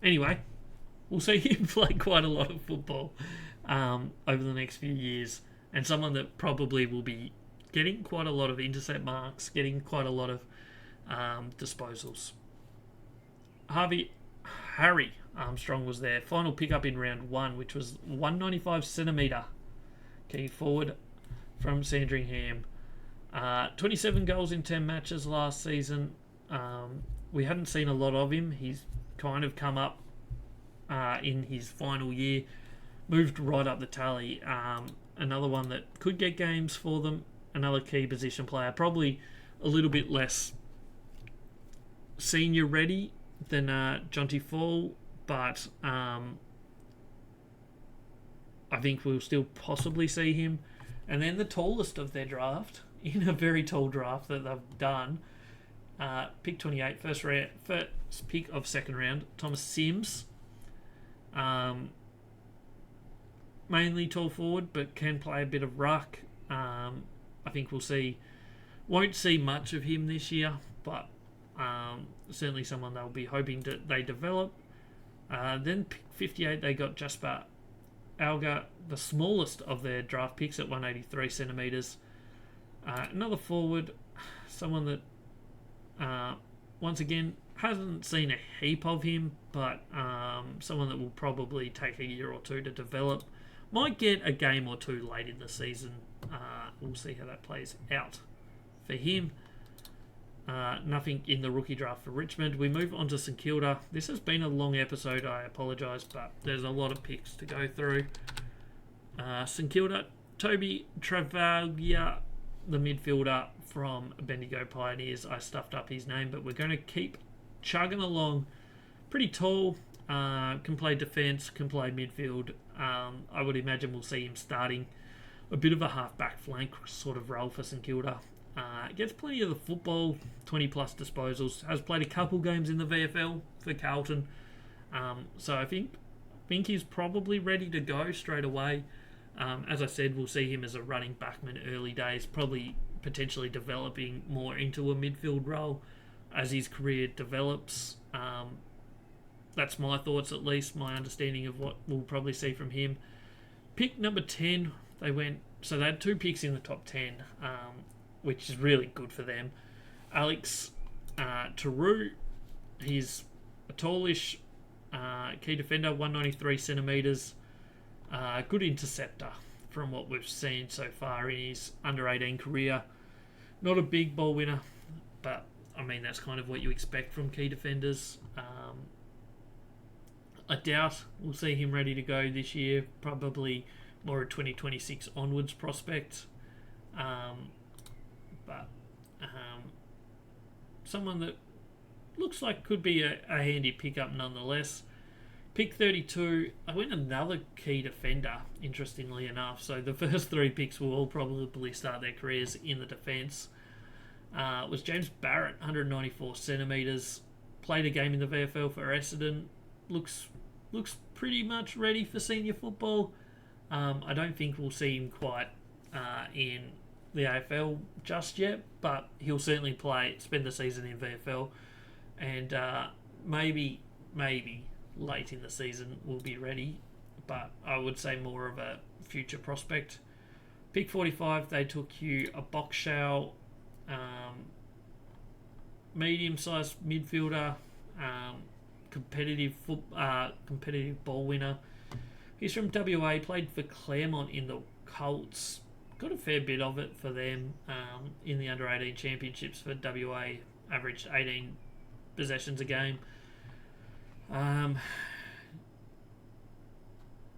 Anyway, we'll see him play quite a lot of football over the next few years, and someone that probably will be getting quite a lot of intercept marks, getting quite a lot of disposals. Harry Armstrong was their final pickup in round 1, which was 195 centimetre key forward from Sandringham. 27 goals in 10 matches last season. We hadn't seen a lot of him. He's kind of come up in his final year, moved right up the tally. Another one that could get games for them. Another key position player, probably a little bit less senior ready than Jonty Fall, but I think we'll still possibly see him. And then the tallest of their draft, in a very tall draft that they've done, pick 28, first pick of second round, Thomas Sims. Mainly tall forward, but can play a bit of ruck. I think won't see much of him this year, but certainly someone they'll be hoping that they develop. Then pick 58, they got Jasper Alga, the smallest of their draft picks at 183 centimetres. Another forward, someone that, once again, hasn't seen a heap of him, but someone that will probably take a year or two to develop. Might get a game or two late in the season. We'll see how that plays out for him. Nothing in the rookie draft for Richmond. We move on to St Kilda. This has been a long episode, I apologise, but there's a lot of picks to go through. St Kilda, Toby Travaglia, the midfielder from Bendigo Pioneers. I stuffed up his name, but we're going to keep chugging along. Pretty tall, can play defence, can play midfield. I would imagine we'll see him starting a bit of a half-back flank sort of role for St Kilda. Gets plenty of the football, 20 plus disposals, has played a couple games in the VFL for Carlton. So I think he's probably ready to go straight away. As I said, we'll see him as a running backman early days, probably potentially developing more into a midfield role as his career develops. That's my thoughts, at least, my understanding of what we'll probably see from him. Pick number 10, they had 2 picks in the top 10, which is really good for them. Alex Taru, he's a tallish key defender, 193 centimetres, good interceptor from what we've seen so far in his under-18 career. Not a big ball winner, but I mean that's kind of what you expect from key defenders. I doubt we'll see him ready to go this year, probably more a 2026 onwards prospect. But someone that looks like could be a handy pickup nonetheless. Pick 32, I went another key defender, interestingly enough. So the first 3 picks will all probably start their careers in the defence. Was James Barrett, 194 centimetres. Played a game in the VFL for Essendon. Looks pretty much ready for senior football. I don't think we'll see him quite in the AFL just yet, but he'll certainly spend the season in VFL, and maybe late in the season will be ready, but I would say more of a future prospect. Pick 45, they took you a box shell, medium-sized midfielder, competitive ball winner. He's from WA, played for Claremont in the Colts. Got a fair bit of it for them in the under-18 championships for WA. Averaged 18 possessions a game.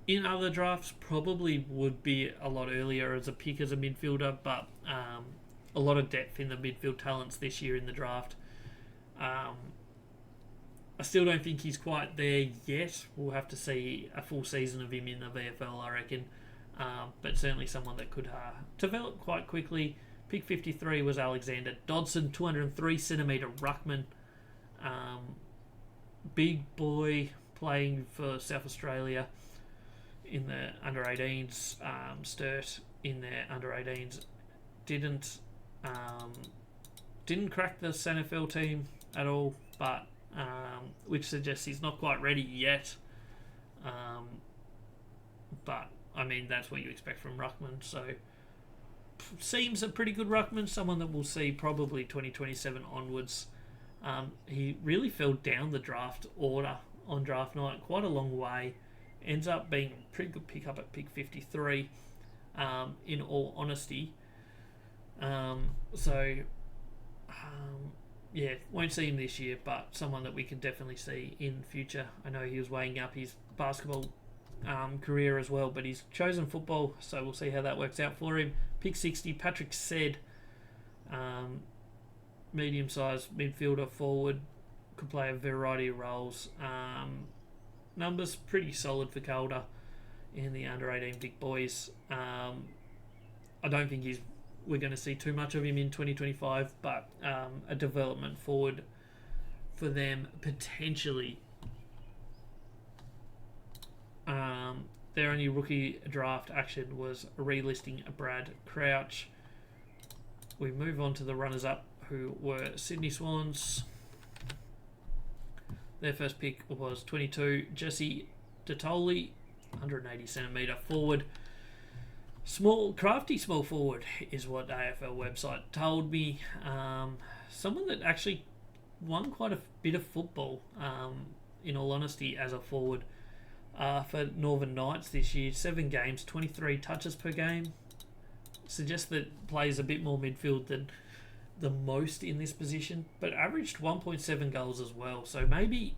In other drafts, probably would be a lot earlier as a pick as a midfielder, but a lot of depth in the midfield talents this year in the draft. I still don't think he's quite there yet. We'll have to see a full season of him in the VFL, I reckon. But certainly someone that could develop quite quickly. Pick 53 was Alexander Dodson, 203cm ruckman. Big boy, playing for South Australia in the under-18s. Sturt in their under-18s. Didn't crack the SANFL team at all, but which suggests he's not quite ready yet. But I mean, that's what you expect from ruckman. So seems a pretty good ruckman, someone that we'll see probably 2027 onwards. He really fell down the draft order on draft night quite a long way. Ends up being a pretty good pick up at pick 53, in all honesty. Yeah, won't see him this year, but someone that we can definitely see in future. I know he was weighing up his basketball career as well, but he's chosen football, so we'll see how that works out for him. Pick 60, Patrick Said, medium-sized midfielder, forward, could play a variety of roles. Numbers pretty solid for Calder in the under-18 big boys. I don't think we're going to see too much of him in 2025, but a development forward for them potentially. Their only rookie draft action was relisting Brad Crouch. We move on to the runners-up, who were Sydney Swans. Their first pick was 22, Jesse Detoli, 180cm forward. Crafty small forward is what the AFL website told me. Someone that actually won quite a bit of football, in all honesty, as a forward for Northern Knights this year. 7 games, 23 touches per game. Suggests that plays a bit more midfield than the most in this position, but averaged 1.7 goals as well. So maybe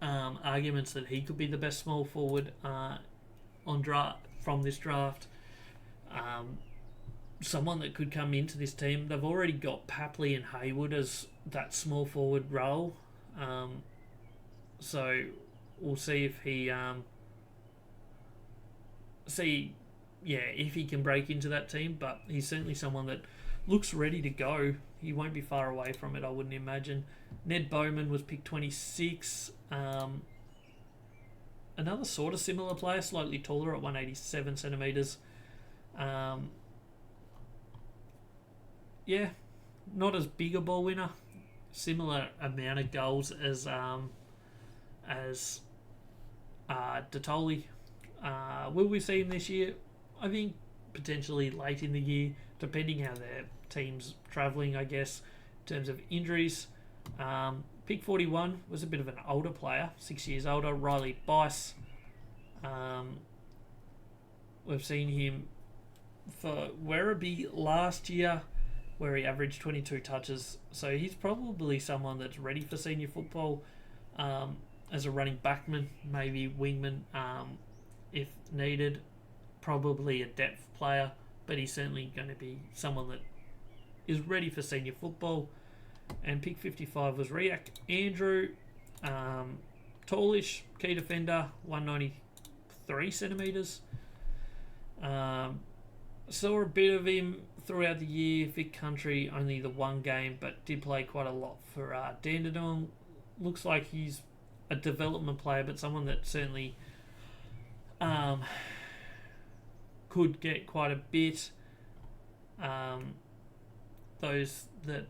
arguments that he could be the best small forward on draft from this draft. Someone that could come into this team. They've already got Papley and Hayward as that small forward role. So we'll see if he if he can break into that team. But he's certainly someone that looks ready to go. He won't be far away from it, I wouldn't imagine. Ned Bowman was picked 26. Another sort of similar player, slightly taller at 187 centimetres. Not as big a ball winner. Similar amount of goals as Detoli. Will we see him this year? I think potentially late in the year, depending how their team's travelling, I guess, in terms of injuries. Pick 41 was a bit of an older player, 6 years older, Riley Bice. We've seen him for Werribee last year, where he averaged 22 touches. So he's probably someone that's ready for senior football as a running backman, maybe wingman if needed. Probably a depth player, but he's certainly going to be someone that is ready for senior football. And pick 55 was Riak Andrew, tallish, key defender, 193 centimetres. Saw a bit of him throughout the year. Vic Country, only the one game, but did play quite a lot for Dandenong. Looks like he's a development player, but someone that certainly could get quite a bit. Those that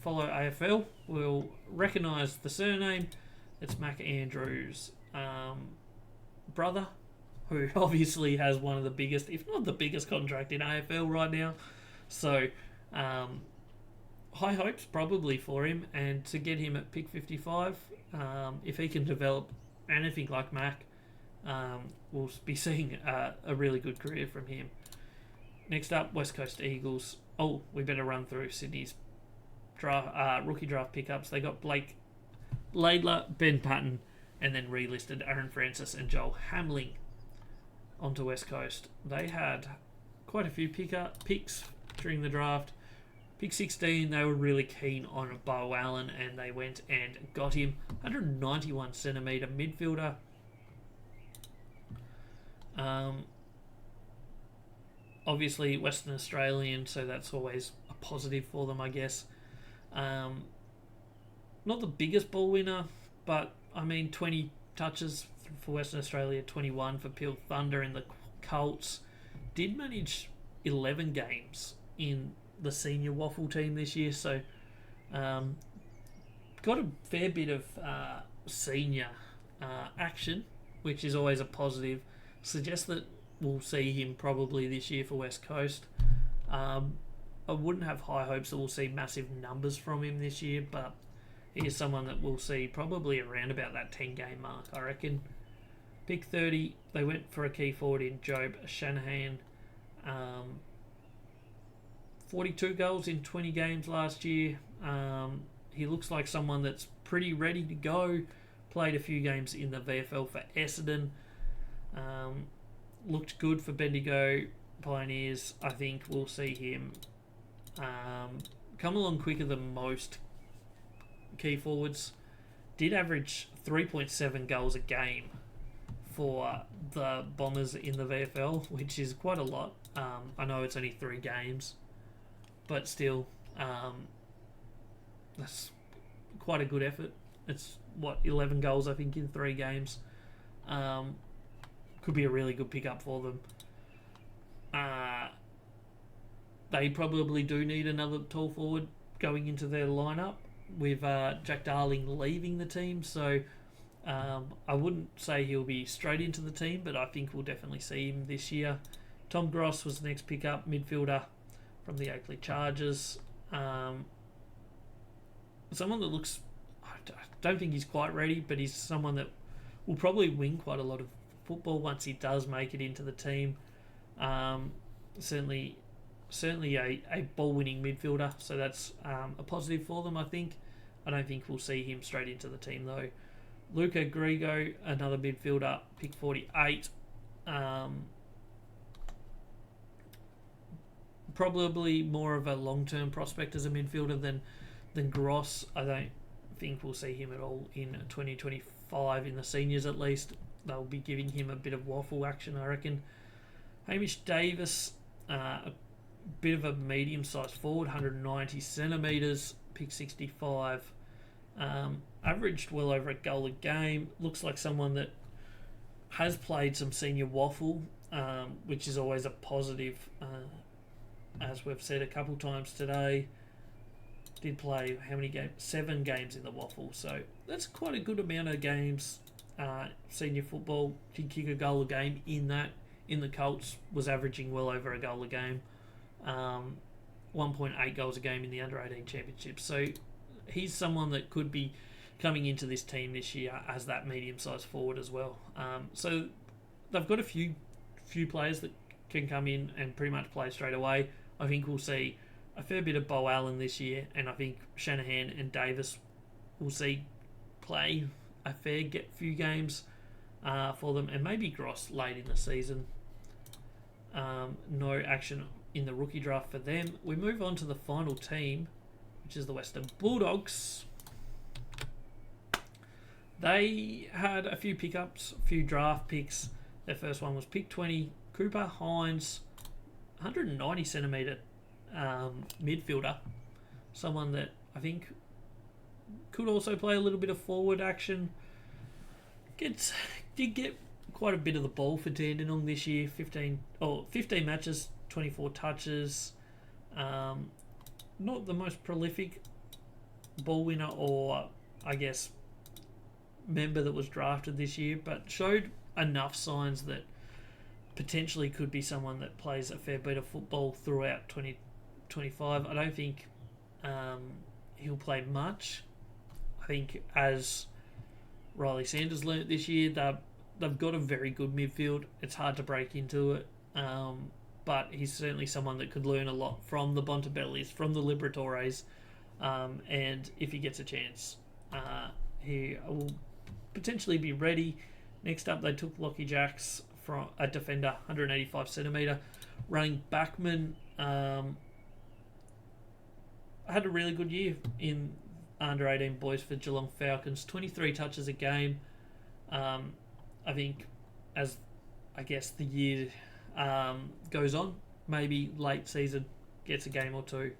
follow AFL will recognise the surname. It's Mac Andrews' brother, who obviously has one of the biggest, if not the biggest contract in AFL right now. So, high hopes probably for him, and to get him at pick 55, if he can develop anything like Mac, we'll be seeing a really good career from him. Next up, West Coast Eagles. Oh, we better run through Sydney's rookie draft pickups. They got Blake Laidler, Ben Patton, and then relisted Aaron Francis and Joel Hamling onto West Coast. They had quite a few picks during the draft. Pick 16, they were really keen on Bo Allen, and they went and got him. 191 centimetre midfielder. Obviously Western Australian, so that's always a positive for them, I guess. Not the biggest ball winner, but I mean 20 touches for Western Australia, 21 for Peel Thunder and the Colts. Did manage 11 games in the senior waffle team this year, so got a fair bit of senior action, which is always a positive. Suggests that we'll see him probably this year for West Coast. I wouldn't have high hopes that we'll see massive numbers from him this year, but he is someone that we'll see probably around about that 10-game mark, I reckon. Pick 30, they went for a key forward in Job Shanahan. 42 goals in 20 games last year. He looks like someone that's pretty ready to go. Played a few games in the VFL for Essendon. Looked good for Bendigo Pioneers. I think we'll see him come along quicker than most key forwards. Did average 3.7 goals a game for the Bombers in the VFL, which is quite a lot. I know it's only 3 games, but still, that's quite a good effort. It's 11 goals I think in 3 games. Could be a really good pickup for them. They probably do need another tall forward going into their lineup with Jack Darling leaving the team, so I wouldn't say he'll be straight into the team, but I think we'll definitely see him this year. Tom Gross was the next pickup, midfielder from the Oakley Chargers. Someone that looks, I don't think he's quite ready, but he's someone that will probably win quite a lot of football once he does make it into the team. Certainly a ball-winning midfielder, so that's a positive for them, I think. I don't think we'll see him straight into the team, though. Luca Grigo, another midfielder, pick 48. Probably more of a long-term prospect as a midfielder than Gross. I don't think we'll see him at all in 2025, in the seniors at least. They'll be giving him a bit of waffle action, I reckon. Hamish Davis, a bit of a medium-sized forward, 190 centimetres, pick 65. Averaged well over a goal a game. Looks like someone that has played some senior waffle, which is always a positive, as we've said a couple times today. Did play how many games? 7 games in the waffle, so that's quite a good amount of games. Senior football, did kick a goal a game in that. In the Colts, was averaging well over a goal a game. 1.8 goals a game in the under-18 championship. So he's someone that could be coming into this team this year as that medium-sized forward as well. So they've got a few players that can come in and pretty much play straight away. I think we'll see a fair bit of Bo Allen this year, and I think Shanahan and Davis will see play a few games for them, and maybe Gross late in the season. No action in the rookie draft for them. We move on to the final team, which is the Western Bulldogs. They had a few pickups, a few draft picks. Their first one was pick 20, Cooper Hines, 190 centimetre midfielder. Someone that I think could also play a little bit of forward action. Did get quite a bit of the ball for Dandenong this year. 15 matches, 24 touches. Not the most prolific ball winner, or I guess member that was drafted this year, but showed enough signs that potentially could be someone that plays a fair bit of football throughout 2025. I don't think he'll play much. I think, as Riley Sanders learnt this year, they've got a very good midfield. It's hard to break into it, but he's certainly someone that could learn a lot from the Bontebellis, from the Liberatores, and if he gets a chance, he will potentially be ready. Next up, they took Lockie Jacks, from a defender, 185 centimetre, running backman. Had a really good year in under 18 boys for Geelong Falcons. 23 touches a game. I think as the year goes on, maybe late season gets a game or two,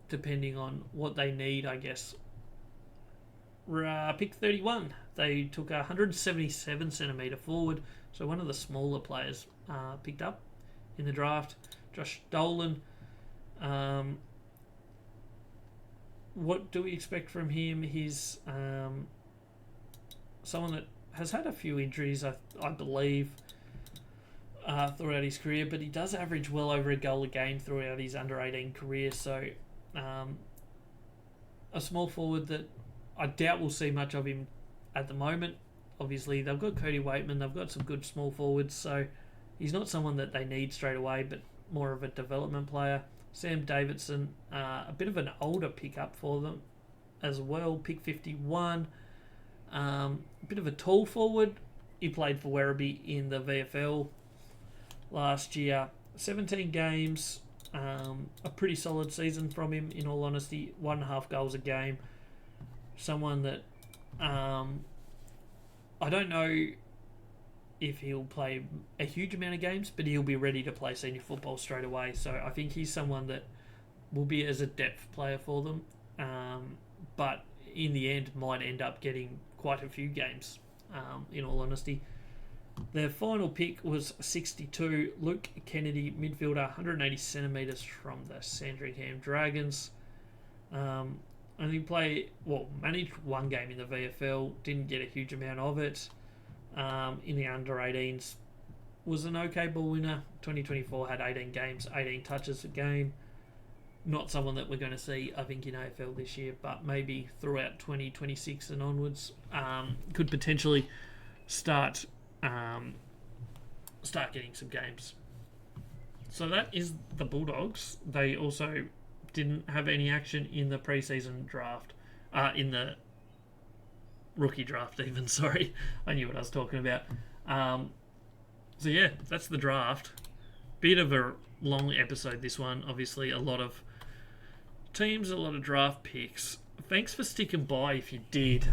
depending on what they need, I guess. Pick 31. They took a 177 centimetre forward, so one of the smaller players picked up in the draft. Josh Dolan. What do we expect from him? He's someone that has had a few injuries, I believe, throughout his career, but he does average well over a goal a game throughout his under-18 career, so a small forward that I doubt we'll see much of him at the moment. Obviously, they've got Cody Waitman, they've got some good small forwards, so he's not someone that they need straight away, but more of a development player. Sam Davidson, a bit of an older pickup for them as well, pick 51. A bit of a tall forward. He played for Werribee in the VFL last year. 17 games, a pretty solid season from him, in all honesty. 1.5 goals a game. Someone that I don't know if he'll play a huge amount of games, but he'll be ready to play senior football straight away. So I think he's someone that will be as a depth player for them, but in the end might end up getting quite a few games, in all honesty. Their final pick was 62, Luke Kennedy, midfielder, 180 centimetres from the Sandringham Dragons. Only managed one game in the VFL, didn't get a huge amount of it. In the under-18s, was an okay ball winner. 2024 had 18 games, 18 touches a game. Not someone that we're going to see, I think, in AFL this year, but maybe throughout 2026 and onwards, could potentially start getting some games. So that is the Bulldogs. They also didn't have any action in the preseason draft, in the rookie draft even, sorry. I knew what I was talking about. So yeah, that's the draft. Bit of a long episode, this one. Obviously, a lot of teams, a lot of draft picks. Thanks for sticking by if you did.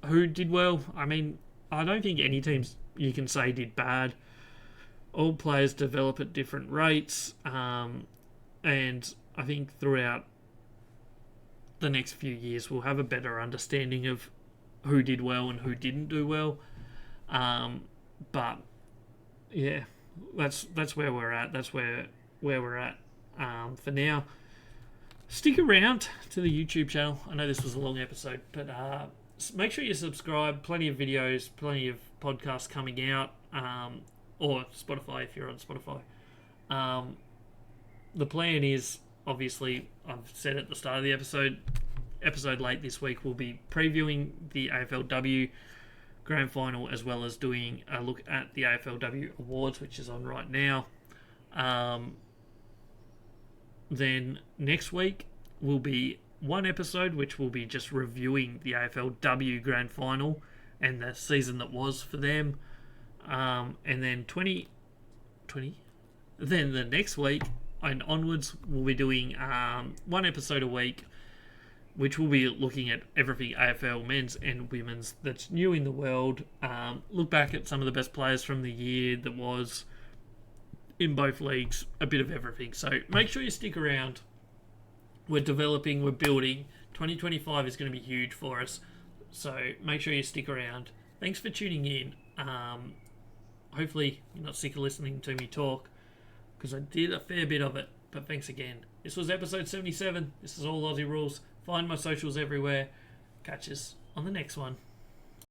Who did well? I mean, I don't think any teams you can say did bad. All players develop at different rates, and I think throughout the next few years we'll have a better understanding of who did well and who didn't do well. But yeah, that's where we're at. That's where we're at for now. Stick around to the YouTube channel. I know this was a long episode, but make sure you subscribe. Plenty of videos, plenty of podcasts coming out, or Spotify if you're on Spotify. The plan is, obviously, I've said at the start of the episode late this week, we'll be previewing the AFLW Grand Final, as well as doing a look at the AFLW Awards, which is on right now. Then next week will be one episode, which will be just reviewing the AFLW Grand Final and the season that was for them. And then then the next week and onwards, we'll be doing one episode a week, which will be looking at everything AFL men's and women's that's new in the world. Look back at some of the best players from the year that was in both leagues, a bit of everything. So make sure you stick around. We're developing, we're building. 2025 is going to be huge for us. So make sure you stick around. Thanks for tuning in. Hopefully you're not sick of listening to me talk, because I did a fair bit of it. But thanks again. This was episode 77. This is All Aussie Rules. Find my socials everywhere. Catch us on the next one.